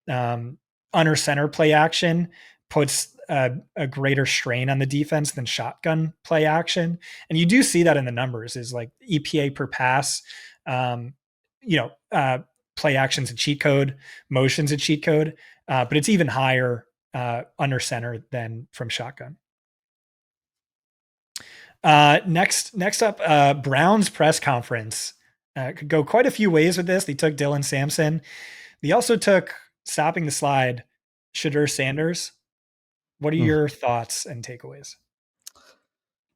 under center play action puts a greater strain on the defense than shotgun play action. And you do see that in the numbers, is like EPA per pass, play action's a cheat code, motion's a cheat code, but it's even higher under center than from shotgun. Next up, Brown's press conference. Could go quite a few ways with this. They took Dylan Sampson. They also took, stopping the slide, Shedeur Sanders. What are your thoughts and takeaways?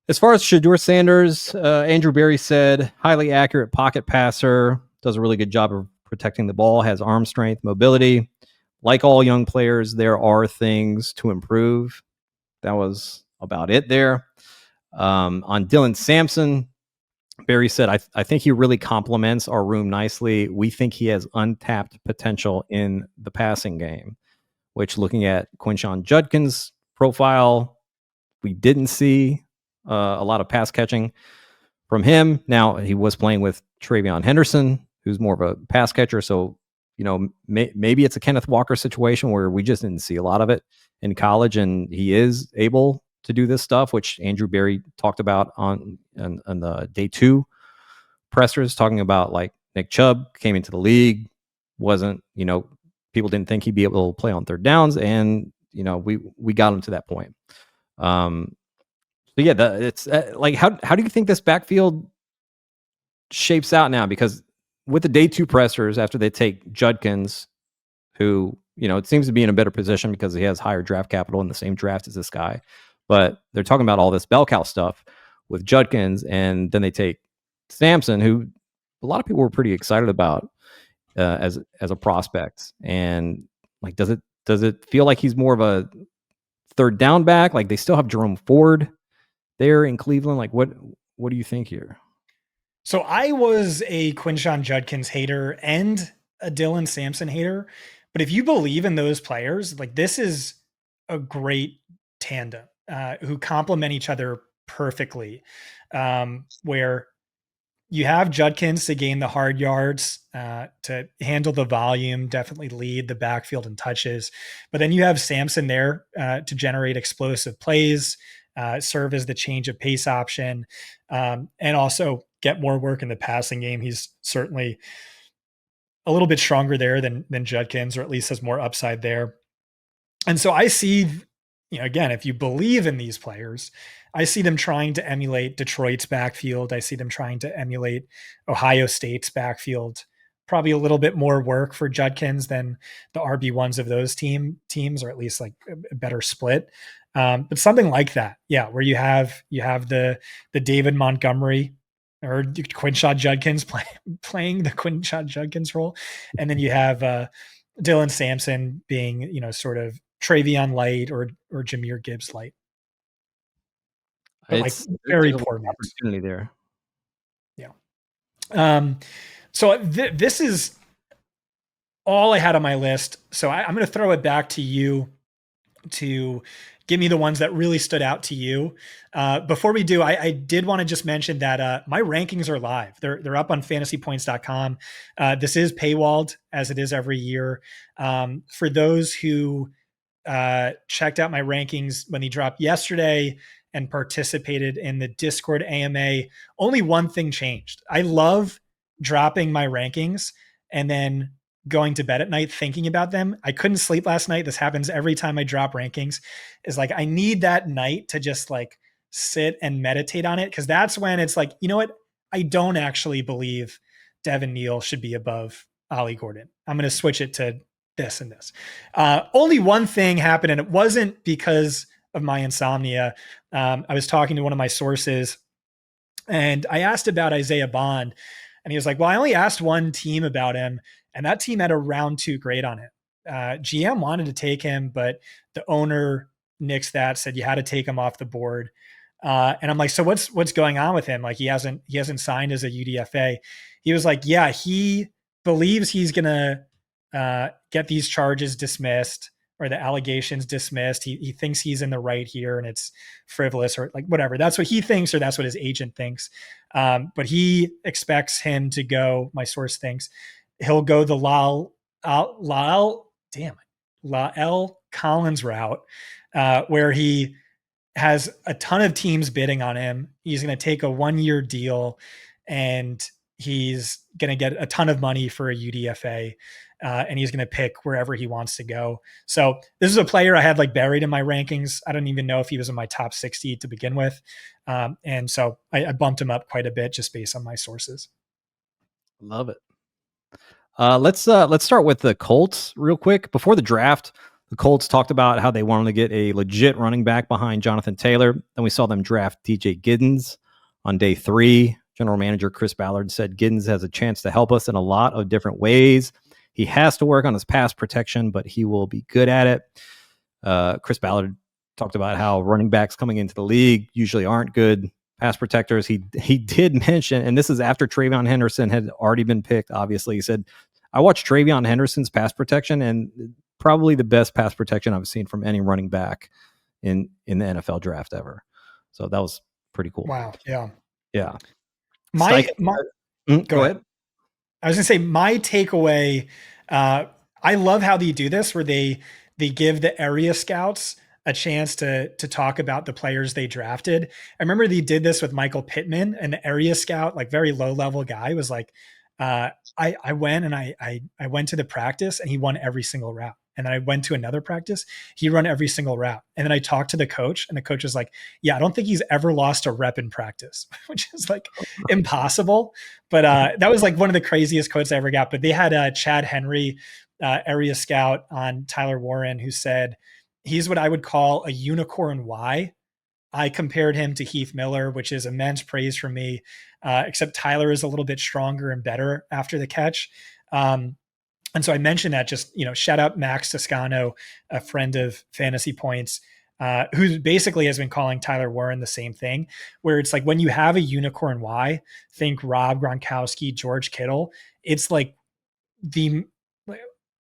As far as Shedeur Sanders, Andrew Berry said, highly accurate pocket passer, does a really good job of protecting the ball, has arm strength, mobility. Like all young players, there are things to improve. That was about it there. On Dylan Sampson, Barry said, I think he really complements our room nicely. We think he has untapped potential in the passing game, which, looking at Quinshon Judkins' profile, we didn't see a lot of pass catching from him. Now, he was playing with Travion Henderson, who's more of a pass catcher. So, maybe it's a Kenneth Walker situation where we just didn't see a lot of it in college, and he is able to do this stuff, which Andrew Berry talked about on the day 2 pressers, talking about like Nick Chubb came into the league, wasn't, people didn't think he'd be able to play on third downs, and we got him to that point. So yeah, it's like, how do you think this backfield shapes out now? Because with the day 2 pressers, after they take Judkins, who it seems to be in a better position because he has higher draft capital in the same draft as this guy. But they're talking about all this bell cow stuff with Judkins, and then they take Sampson, who a lot of people were pretty excited about as a prospect. And like, does it feel like he's more of a third down back? Like, they still have Jerome Ford there in Cleveland. Like, what do you think here? So I was a Quinshon Judkins hater and a Dylan Sampson hater. But if you believe in those players, like, this is a great tandem who complement each other perfectly. Where you have Judkins to gain the hard yards, to handle the volume, definitely lead the backfield in touches. But then you have Sampson there to generate explosive plays, serve as the change of pace option, and also get more work in the passing game. He's certainly a little bit stronger there than Judkins, or at least has more upside there. And so I see, again, if you believe in these players, I see them trying to emulate Detroit's backfield. I see them trying to emulate Ohio State's backfield. Probably a little bit more work for Judkins than the RB1s of those teams, or at least like a better split. But something like that, yeah, where you have the David Montgomery or Quinshot Judkins playing the Quinshot Judkins role, and then you have Dylan Sampson being, sort of Travion light or Jahmyr Gibbs light, but like very There's a lot poor of mix. opportunity there. Yeah. So this is all I had on my list. So I'm going to throw it back to you to give me the ones that really stood out to you. Before we do, I did want to just mention that my rankings are live. They're up on fantasypoints.com. This is paywalled, as it is every year. For those who checked out my rankings when they dropped yesterday and participated in the Discord AMA, only one thing changed. I love dropping my rankings and then going to bed at night thinking about them. I couldn't sleep last night. This happens every time I drop rankings. Is like I need that night to just like sit and meditate on it, because that's when it's like, you know what? I don't actually believe Devin Neal should be above Ollie Gordon. I'm going to switch it to this and this. Only one thing happened, and it wasn't because of my insomnia. I was talking to one of my sources, and I asked about Isaiah Bond, and he was like, well, I only asked one team about him, and that team had a round 2 grade on it. GM wanted to take him, but the owner nixed that, said you had to take him off the board. And I'm like, so what's going on with him? Like he hasn't signed as a UDFA. He was like, yeah, he believes he's gonna get these charges dismissed or the allegations dismissed. He thinks he's in the right here and it's frivolous or like whatever. That's what he thinks, or that's what his agent thinks. But he expects him to go. My source thinks he'll go the La'el Collins route, where he has a ton of teams bidding on him. He's going to take a 1-year deal, and he's going to get a ton of money for a UDFA, and he's going to pick wherever he wants to go. So this is a player I had like buried in my rankings. I don't even know if he was in my top 60 to begin with. And so I bumped him up quite a bit just based on my sources. Love it. Let's start with the Colts real quick. Before the draft, the Colts talked about how they wanted to get a legit running back behind Jonathan Taylor. Then we saw them draft DJ Giddens on day 3. General manager Chris Ballard said Giddens has a chance to help us in a lot of different ways. He has to work on his pass protection, but he will be good at it. Chris Ballard talked about how running backs coming into the league usually aren't good pass protectors. He did mention, and this is after TreVeyon Henderson had already been picked, obviously. He said, I watched TreVeyon Henderson's pass protection, and probably the best pass protection I've seen from any running back in the NFL draft ever. So that was pretty cool. Wow. Yeah. Yeah. Go ahead. I was going to say my takeaway, I love how they do this, where they give the area scouts a chance to talk about the players they drafted. I remember they did this with Michael Pittman, and the area scout, like very low level guy, was like, I went and I went to the practice and he won every single route. And then I went to another practice, he run every single route. And then I talked to the coach, and the coach was like, yeah, I don't think he's ever lost a rep in practice, which is like impossible. But that was like one of the craziest quotes I ever got. But they had Chad Henry, area scout, on Tyler Warren, who said he's what I would call a unicorn Y. I compared him to Heath Miller, which is immense praise from me, except Tyler is a little bit stronger and better after the catch. And so I mentioned that, just, shout out Max Toscano, a friend of Fantasy Points, who basically has been calling Tyler Warren the same thing, where it's like when you have a unicorn Y, think Rob Gronkowski, George Kittle. It's like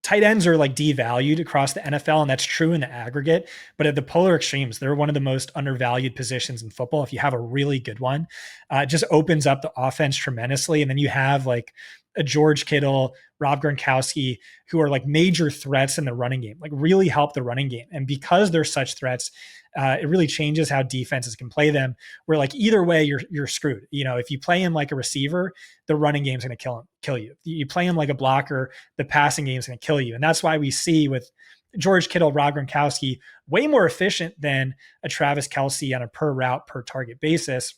tight ends are like devalued across the NFL, and that's true in the aggregate. But at the polar extremes, they're one of the most undervalued positions in football. If you have a really good one, it just opens up the offense tremendously. And then you have like a George Kittle, Rob Gronkowski, who are like major threats in the running game, like really help the running game. And because they're such threats, it really changes how defenses can play them. Where like either way, you're screwed. You know, if you play him like a receiver, the running game's going to kill you. You play him like a blocker, the passing game's going to kill you. And that's why we see with George Kittle, Rob Gronkowski, way more efficient than a Travis Kelce on a per route, per target basis.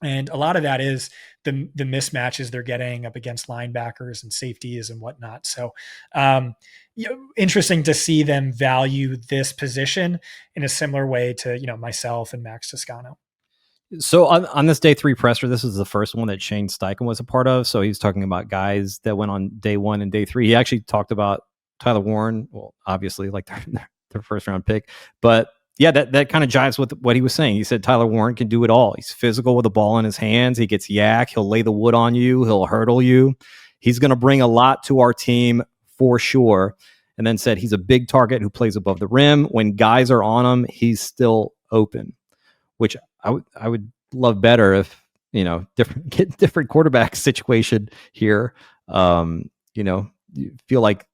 And a lot of that is the mismatches they're getting up against linebackers and safeties and whatnot. So, interesting to see them value this position in a similar way to, myself and Max Toscano. So on this day 3 presser, this is the first one that Shane Steichen was a part of. So he's talking about guys that went on day 1 and day 3. He actually talked about Tyler Warren. Well, obviously, like their first round pick, but yeah, that kind of jives with what he was saying. He said Tyler Warren can do it all. He's physical with the ball in his hands. He gets yak. He'll lay the wood on you. He'll hurdle you. He's going to bring a lot to our team for sure. And then said he's a big target who plays above the rim. When guys are on him, he's still open, which I would love better if, different quarterback situation here. You feel like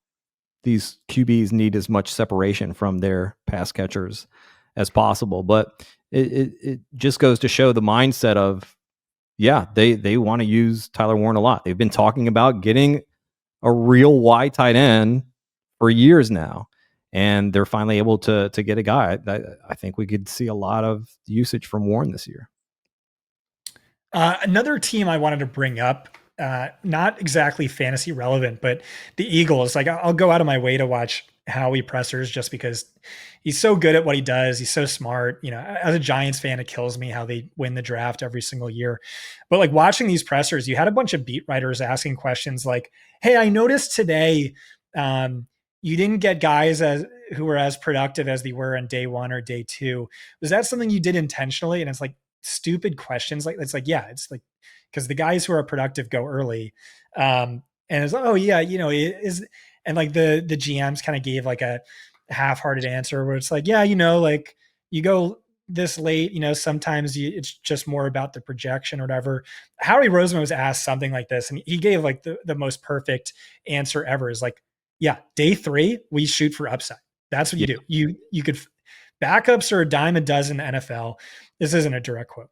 these QBs need as much separation from their pass catchers as possible. But it just goes to show the mindset of, they want to use Tyler Warren a lot. They've been talking about getting a real wide tight end for years now, and they're finally able to get a guy. I think we could see a lot of usage from Warren this year. Another team I wanted to bring up, not exactly fantasy relevant, but the Eagles. Like, I'll go out of my way to watch Howie pressers just because he's so good at what he does. He's so smart. As a Giants fan, it kills me how they win the draft every single year. But like watching these pressers, you had a bunch of beat writers asking questions like, "Hey, I noticed today you didn't get guys who were as productive as they were on day 1 or day 2. Was that something you did intentionally?" And it's like stupid questions. Like, it's like, yeah, it's like, because the guys who are productive go early. And it's like, oh yeah, it is. And like the GMs kind of gave like a half-hearted answer where it's like, yeah, like you go this late, sometimes it's just more about the projection or whatever. Howie Roseman was asked something like this, and he gave like the most perfect answer ever. Is like, yeah, day 3, we shoot for upside. That's what you do. You could, backups are a dime a dozen in the NFL. This isn't a direct quote.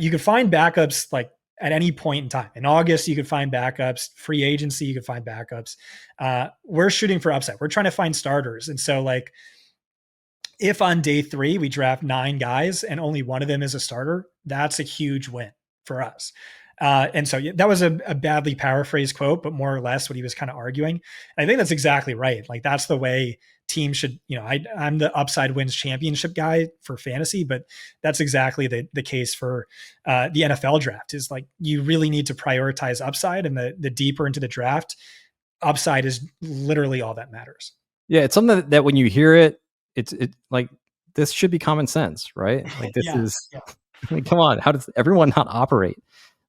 You could find backups like at any point in time. In August, you could find backups. Free agency, you could find backups. We're shooting for upside. We're trying to find starters. And so like, if on day 3 we draft 9 guys and only one of them is a starter, that's a huge win for us. And so that was a badly paraphrased quote, but more or less what he was kind of arguing. And I think that's exactly right. Like, that's the way teams should, I'm the upside wins championship guy for fantasy, but that's exactly the case for the NFL draft. Is like, you really need to prioritize upside, and the deeper into the draft, upside is literally all that matters. Yeah, it's something that when you hear it, it's like, this should be common sense, right? Like, this is, I mean, come on, how does everyone not operate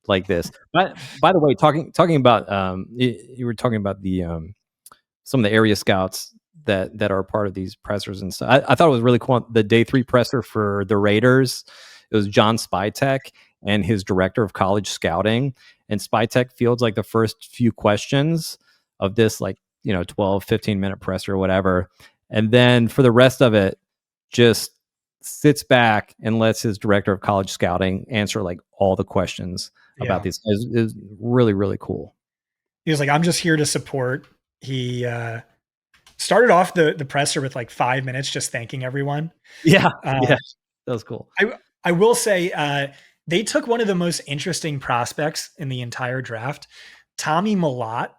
like this? But by the way, talking about, you were talking about the some of the area scouts that are part of these pressers and stuff. I thought it was really cool. The day 3 presser for the Raiders, it was John Spytek and his director of college scouting. And Spytek fields like the first few questions of this, like, 12, 15-minute presser or whatever. And then for the rest of it, just sits back and lets his director of college scouting answer like all the questions about these. Is really, really cool. He was like, I'm just here to support. He started off the presser with like 5 minutes just thanking everyone. Yeah, that was cool. I will say they took one of the most interesting prospects in the entire draft, Tommy Mellott,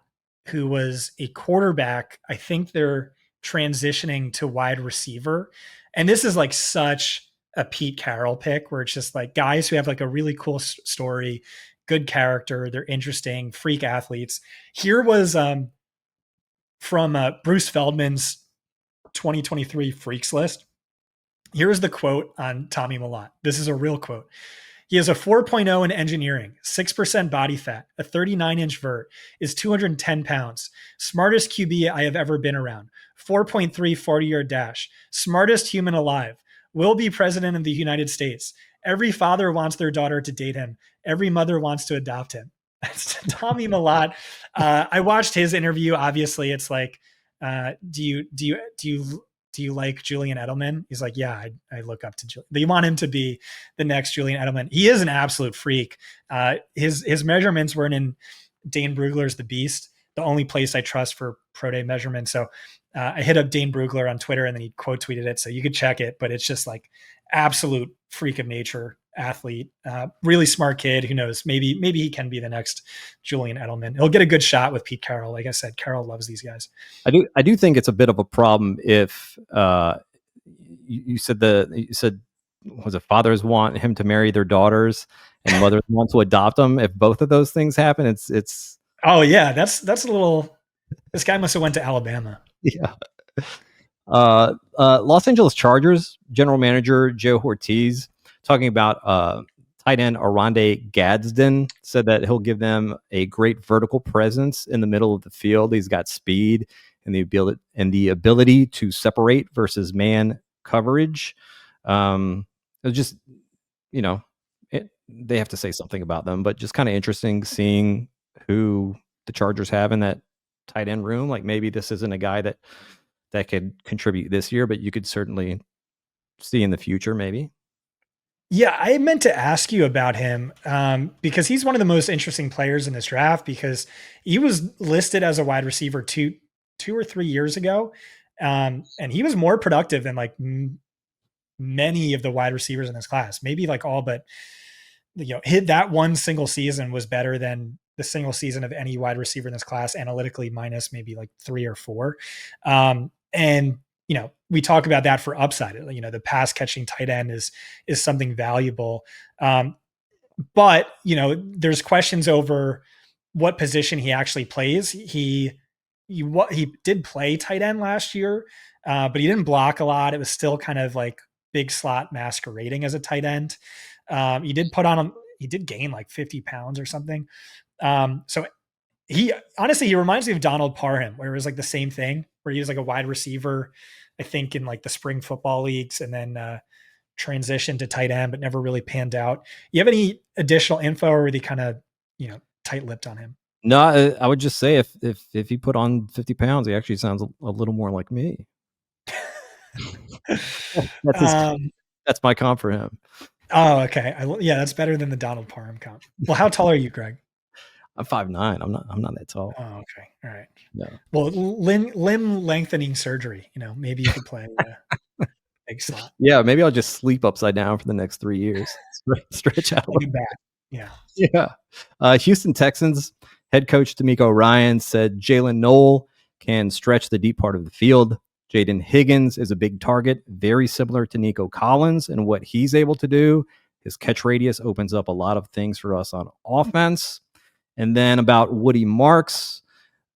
who was a quarterback. I think they're transitioning to wide receiver. And this is like such a Pete Carroll pick, where it's just like guys who have like a really cool story, good character, they're interesting, freak athletes. Here was from Bruce Feldman's 2023 Freaks list. Here's the quote on Tommy Mellott. This is a real quote. He has a 4.0 in engineering, 6% body fat, a 39-inch vert, is 210 pounds. Smartest QB I have ever been around. 4.3 40-yard dash. Smartest human alive. Will be president of the United States. Every father wants their daughter to date him. Every mother wants to adopt him. That's Tommy Malott. I watched his interview. Obviously, it's like, do you like Julian Edelman? He's like, yeah, I look up to Julian. They want him to be the next Julian Edelman. He is an absolute freak. His measurements weren't in Dane Brugler's The Beast, the only place I trust for pro day measurements. So I hit up Dane Brugler on Twitter and then he quote tweeted it. So you could check it, but it's just like absolute freak of nature athlete, really smart kid. Who knows? Maybe he can be the next Julian Edelman. He'll get a good shot with Pete Carroll. Like I said, Carroll loves these guys. I do think it's a bit of a problem if you said was it fathers want him to marry their daughters and mothers want to adopt them. If both of those things happen, it's oh yeah, that's a little. This guy must have went to Alabama. Yeah. Los Angeles Chargers general manager Joe Ortiz talking about tight end Arande Gadsden said that he'll give them a great vertical presence in the middle of the field. He's got speed and the ability to separate versus man coverage. It's just, they have to say something about them, but just kind of interesting seeing who the Chargers have in that tight end room. Like maybe this isn't a guy that could contribute this year, but you could certainly see in the future, maybe. Yeah, I meant to ask you about him because he's one of the most interesting players in this draft because he was listed as a wide receiver two or 3 years ago. And he was more productive than like many of the wide receivers in this class, maybe like all, but hit that one single season was better than the single season of any wide receiver in this class, analytically minus maybe like 3 or 4. And we talk about that for upside. The pass catching tight end is something valuable. But there's questions over what position he actually plays. He did play tight end last year, but he didn't block a lot. It was still kind of like big slot masquerading as a tight end. He did gain like 50 pounds or something. So he reminds me of Donald Parham, where it was like the same thing, where he was like a wide receiver, I think in like the spring football leagues, and then transitioned to tight end, but never really panned out. You have any additional info, or were they kind of, tight-lipped on him? No, I would just say if he put on 50 pounds, he actually sounds a little more like me. That's my comp for him. Oh, okay. That's better than the Donald Parham comp. Well, how tall are you, Greg? I'm 5'9". I'm not that tall. Oh, okay. All right. No. Well, limb lengthening surgery. Maybe you could play big slot. Yeah, maybe I'll just sleep upside down for the next 3 years. Stretch out. Like a bat. Yeah. Yeah. Houston Texans head coach D'Amico Ryan said Jalen Noel can stretch the deep part of the field. Jaden Higgins is a big target, very similar to Nico Collins and what he's able to do. His catch radius opens up a lot of things for us on offense. And then about Woody Marks,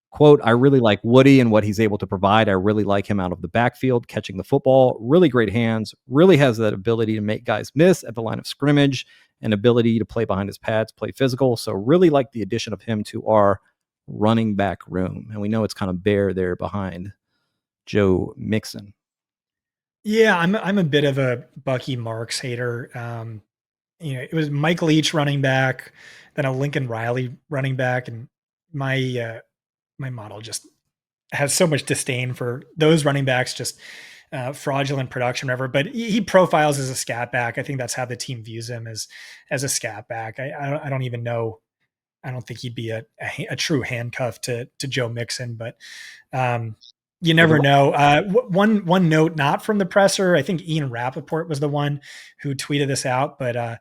quote, I really like Woody and what he's able to provide. I really like him out of the backfield, catching the football, really great hands, really has that ability to make guys miss at the line of scrimmage and ability to play behind his pads, play physical. So really like the addition of him to our running back room. And we know it's kind of bare there behind Joe Mixon. Yeah, I'm a bit of a Bucky Marks hater. It was Mike Leach running back, then a Lincoln Riley running back, and my model just has so much disdain for those running backs, just fraudulent production, whatever. But he profiles as a scat back. I think that's how the team views him, as a scat back. I don't even know. I don't think he'd be a true handcuff to Joe Mixon, but you never know. One note, not from the presser. I think Ian Rappaport was the one who tweeted this out, but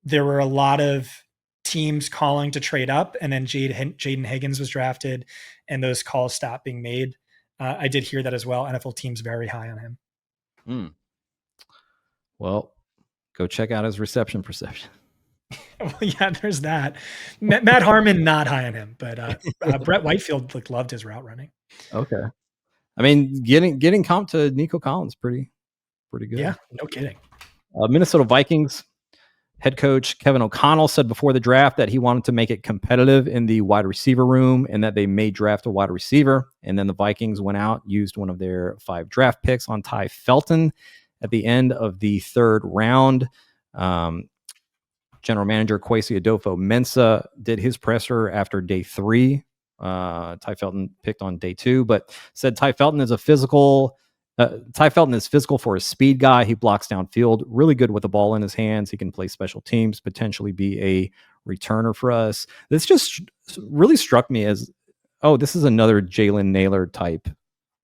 there were a lot of teams calling to trade up, and then Jaden Higgins was drafted, and those calls stopped being made. I did hear that as well. NFL teams very high on him. Well, go check out his reception perception. Well, yeah, there's that. Matt Harmon, not high on him, but Brett Whitefield loved his route running. Okay. I mean, getting comp to Nico Collins pretty good. Yeah, no kidding. Minnesota Vikings Head coach Kevin O'Connell said before the draft that he wanted to make it competitive in the wide receiver room and that they may draft a wide receiver. And then the Vikings went out, used one of their 5 draft picks on Ty Felton at the end of the 3rd round. General manager Kwesi Adolfo-Mensah did his presser after day 3. Ty Felton picked on day 2, but said Ty Felton is physical for a speed guy. He blocks downfield, really good with the ball in his hands. He can play special teams, potentially be a returner for us. This just really struck me as, this is another Jalen Nailor type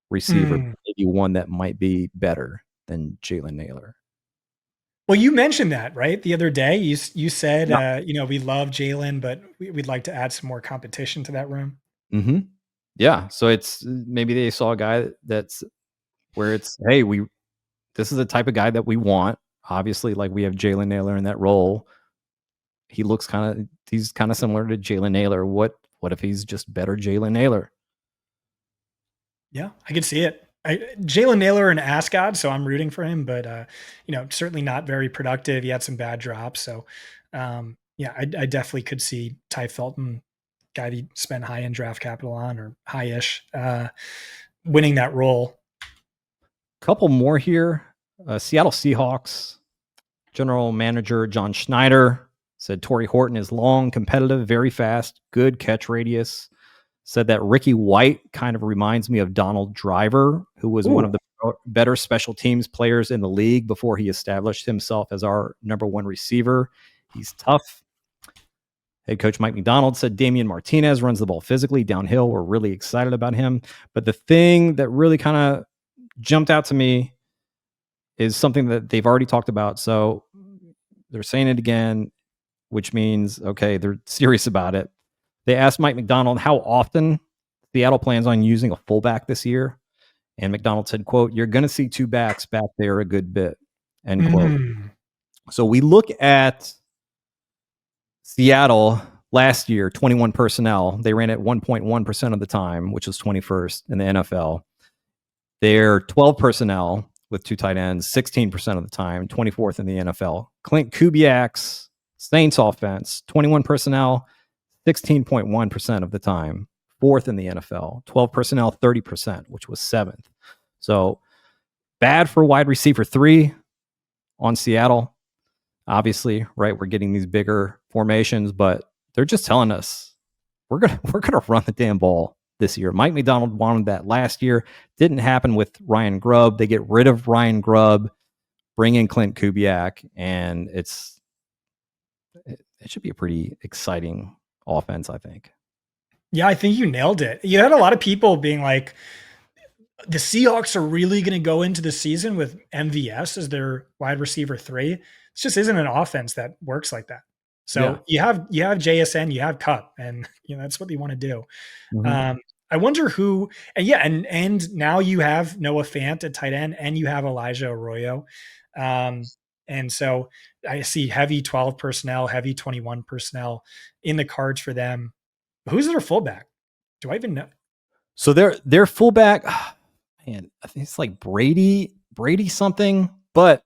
receiver, maybe one that might be better than Jalen Nailor. Well, you mentioned that, right? The other day, you said, we love Jalen, but we'd like to add some more competition to that room. Mm-hmm. Yeah. So it's maybe they saw a guy that's where it's, hey, this is the type of guy that we want. Obviously, like we have Jalen Nailor in that role. He's kind of similar to Jalen Nailor. What if he's just better Jalen Nailor? Yeah, I could see it. Jalen Nailor an ascot, so I'm rooting for him, but certainly not very productive. He had some bad drops. So I definitely could see Ty Felton, guy he spent high-end draft capital on, or high-ish, winning that role. Couple more here. Seattle Seahawks general manager John Schneider said Torrey Horton is long, competitive, very fast, good catch radius. Said that Ricky White kind of reminds me of Donald Driver, who was one of the better special teams players in the league before he established himself as our number 1 receiver. He's tough. Head coach Mike McDonald said Damian Martinez runs the ball physically downhill. We're really excited about him. But the thing that really kind of jumped out to me is something that they've already talked about. So they're saying it again, which means, okay, they're serious about it. They asked Mike McDonald how often Seattle plans on using a fullback this year. And McDonald said, quote, "You're going to see 2 backs back there a good bit," end quote. So we look at Seattle last year, 21 personnel. They ran at 1.1% of the time, which was 21st in the NFL. They're 12 personnel with 2 tight ends, 16% of the time, 24th in the NFL. Clint Kubiak's Saints offense, 21 personnel, 16.1% of the time, 4th in the NFL. 12 personnel, 30%, which was 7th. So bad for wide receiver 3 on Seattle. Obviously, right? We're getting these bigger formations, but they're just telling us we're gonna run the damn ball this year. Mike McDonald wanted that last year. Didn't happen with Ryan Grubb. They get rid of Ryan Grubb, bring in Clint Kubiak, and it should be a pretty exciting offense, I think. Yeah, I think you nailed it. You had a lot of people being like, the Seahawks are really going to go into the season with MVS as their wide receiver 3. It just isn't an offense that works like that. So you have JSN, you have Cup, and that's what you want to do. Mm-hmm. I wonder who, and now you have Noah Fant at tight end, and you have Elijah Arroyo. And so I see heavy 12 personnel, heavy 21 personnel in the cards for them. Who's their fullback? Do I even know? So their fullback, man, I think it's like Brady something, but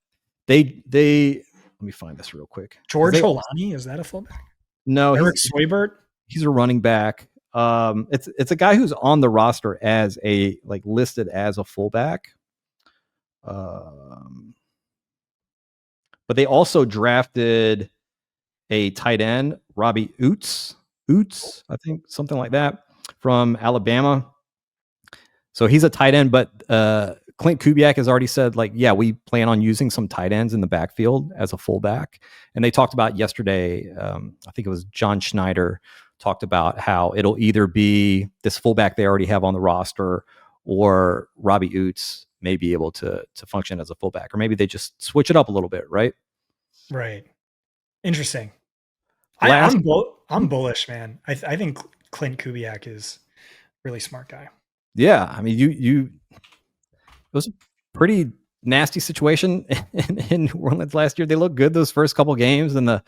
they let me find this real quick. George Holani, is that a fullback? No, Eric Soybert. He's a running back. It's a guy who's on the roster as listed as a fullback. But they also drafted a tight end, Robbie Oots, I think, something like that, from Alabama. So he's a tight end, but Clint Kubiak has already said, we plan on using some tight ends in the backfield as a fullback. And they talked about yesterday, I think it was John Schneider talked about how it'll either be this fullback they already have on the roster, or Robbie Oots may be able to function as a fullback, or maybe they just switch it up a little bit, right? Right. Interesting. I'm bullish, man. I think Clint Kubiak is a really smart guy. Yeah, I mean, it was a pretty nasty situation in New Orleans last year. They looked good those first couple games, and the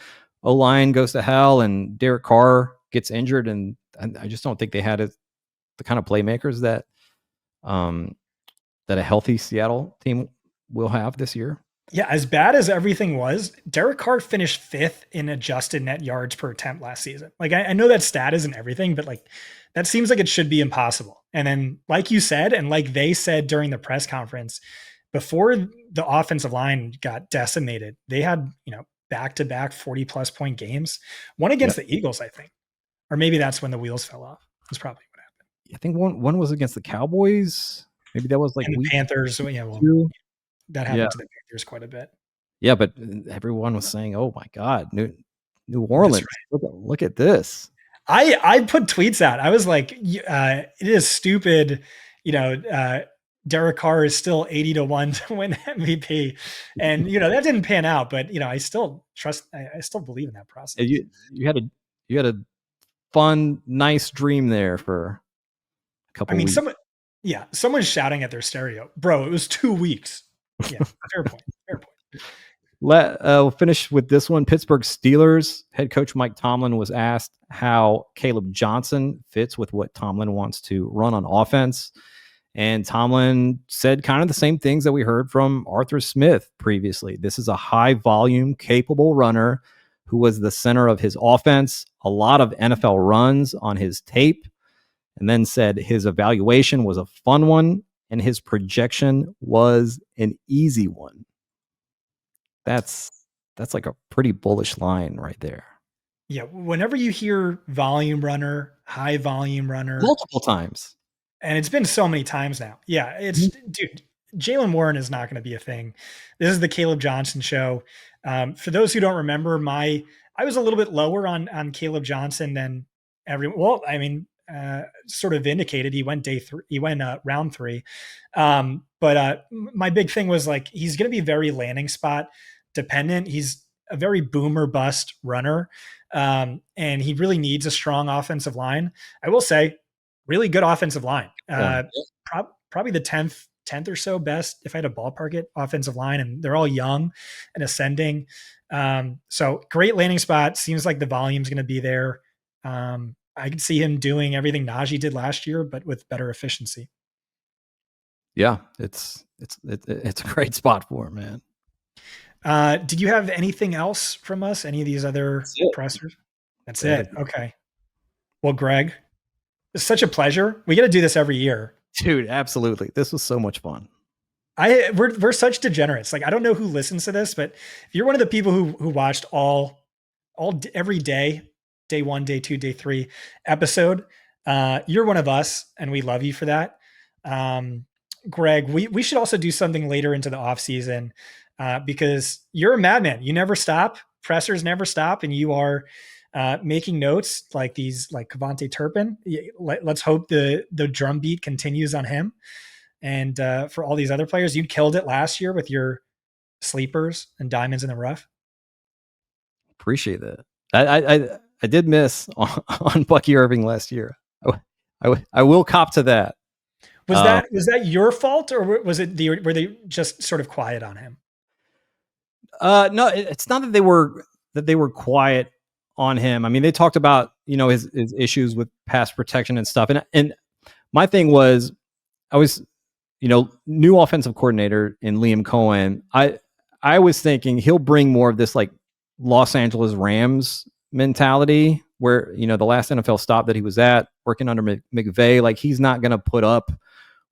O-line goes to hell, and Derek Carr gets injured, and I just don't think they had the kind of playmakers that a healthy Seattle team will have this year. Yeah, as bad as everything was, Derek Carr finished 5th in adjusted net yards per attempt last season. Like I know that stat isn't everything, but like that seems like it should be impossible. And then, like you said, and like they said during the press conference, before the offensive line got decimated, they had, back-to-back 40+ point games. One against Yep. the Eagles, I think. Or maybe that's when the wheels fell off. That's probably what happened. I think one was against the Cowboys. Maybe that was like And the week Panthers, yeah, well, 2. that Yeah. happened to the Panthers quite a bit. Yeah, but everyone was saying, "Oh my God, New That's Orleans! right. Look at this." I put tweets out. I was like, it is stupid. Derek Carr is still 80-1 to win MVP. And, that didn't pan out, but, I still trust, I still believe in that process. You had a fun, nice dream there for a couple weeks. Someone's shouting at their stereo. Bro, it was 2 weeks. Yeah, fair point. Fair point. We'll finish with this one. Pittsburgh Steelers head coach Mike Tomlin was asked how Caleb Johnson fits with what Tomlin wants to run on offense. And Tomlin said kind of the same things that we heard from Arthur Smith previously. This is a high volume, capable runner who was the center of his offense, a lot of NFL runs on his tape, and then said his evaluation was a fun one and his projection was an easy one. That's like a pretty bullish line right there. Yeah, whenever you hear volume runner, high volume runner, multiple times, and it's been so many times now. Yeah, dude, Jaylen Warren is not going to be a thing. This is the Caleb Johnson show. For those who don't remember, I was a little bit lower on Caleb Johnson than everyone. Well, I mean, sort of vindicated. He went day 3. He went round 3. But my big thing was like he's going to be very landing spot dependent. He's a very boomer bust runner, and he really needs a strong offensive line. I will say, really good offensive line. Probably the 10th or so best, if I had to ballpark it, offensive line, and they're all young and ascending. So great landing spot. Seems like the volume's going to be there. I could see him doing everything Najee did last year, but with better efficiency. Yeah, it's a great spot for him, man. Did you have anything else from us? Any of these other pressers? That's it. Okay. Well, Greg, it's such a pleasure. We got to do this every year. Dude, absolutely. This was so much fun. We're such degenerates. Like, I don't know who listens to this, but if you're one of the people who watched every day 1, day 2, day 3 episode, you're one of us, and we love you for that. Greg, we should also do something later into the off season, because you're a madman. You never stop. Pressers never stop, and you are making notes like these, like Kavonte Turpin. Let's hope the drum beat continues on him. And for all these other players, you killed it last year with your sleepers and diamonds in the rough. Appreciate that. I did miss on Bucky Irving last year. I will cop to that. Was that your fault, or was it were they just sort of quiet on him? No, it's not that they were quiet on him. I mean, they talked about his issues with pass protection and stuff. And my thing was, I was new offensive coordinator in Liam Cohen. I was thinking he'll bring more of this like Los Angeles Rams mentality, where the last NFL stop that he was at, working under McVay, like he's not going to put up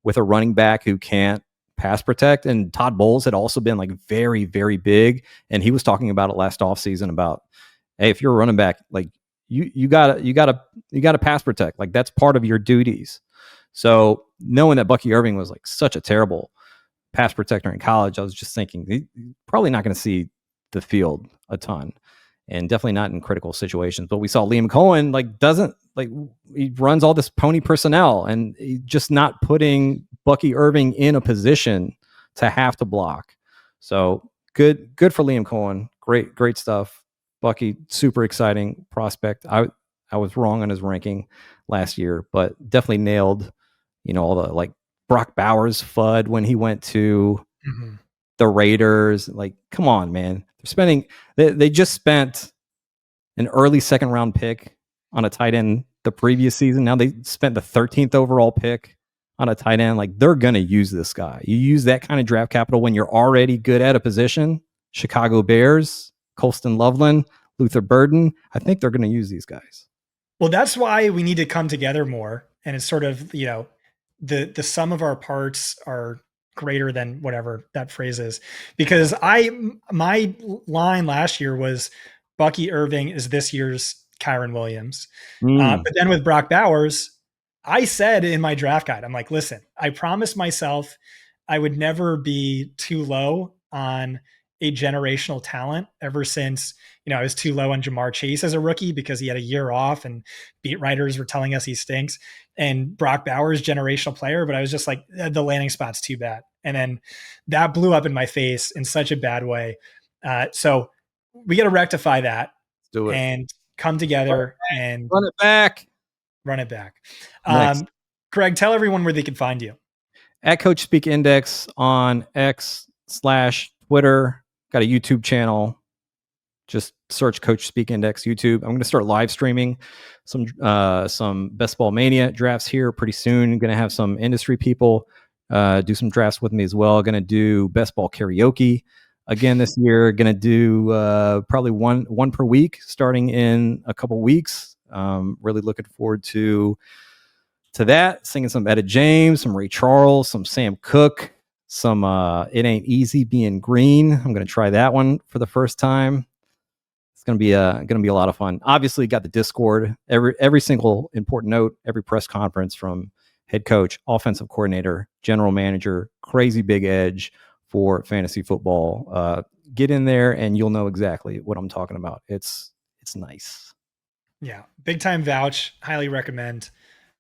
with a running back who can't pass protect. And Todd Bowles had also been like very, very big, and he was talking about it last offseason about, hey, if you're a running back, like you gotta pass protect. Like that's part of your duties. So knowing that Bucky Irving was like such a terrible pass protector in college, I was just thinking he's probably not going to see the field a ton, and definitely not in critical situations. But we saw Liam Cohen he runs all this pony personnel, and he's just not putting Bucky Irving in a position to have to block. So good for Liam Cohen. Great stuff. Bucky, super exciting prospect. I was wrong on his ranking last year, but definitely nailed, all the like Brock Bowers FUD when he went to the Raiders. Like, come on, man. They just spent an early second round pick on a tight end the previous season. Now they spent the 13th overall pick on a tight end, like they're going to use this guy. You use that kind of draft capital when you're already good at a position. Chicago Bears, Colston Loveland, Luther Burden. I think they're going to use these guys. Well, that's why we need to come together more. And it's sort of, the sum of our parts are greater than whatever that phrase is. Because my line last year was Bucky Irving is this year's Kyron Williams. But then with Brock Bowers, I said in my draft guide, I'm like, listen, I promised myself I would never be too low on a generational talent ever since, I was too low on Jamar Chase as a rookie because he had a year off and beat writers were telling us he stinks. And Brock Bowers, generational player, but I was just like, the landing spot's too bad. And then that blew up in my face in such a bad way. So we got to rectify that. Let's do it. And come together and run it back. Greg, tell everyone where they can find you. At Coach Speak Index on X/Twitter. Got a YouTube channel. Just search Coach Speak Index YouTube. I'm going to start live streaming some Best Ball Mania drafts here pretty soon. Going to have some industry people do some drafts with me as well. Going to do Best Ball karaoke again this year. Going to do probably one per week starting in a couple weeks. Really looking forward to that. Singing some Etta James, some Ray Charles, some Sam Cooke, some It Ain't Easy Being Green. I'm going to try that one for the first time. It's going to be a lot of fun. Obviously, got the Discord. Every single important note, every press conference from head coach, offensive coordinator, general manager, crazy big edge for fantasy football. Get in there and you'll know exactly what I'm talking about. It's nice. Yeah, big time vouch. Highly recommend.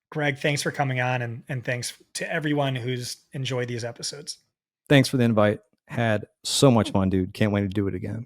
Greg, thanks for coming on, and thanks to everyone who's enjoyed these episodes. Thanks for the invite. Had so much fun, dude. Can't wait to do it again.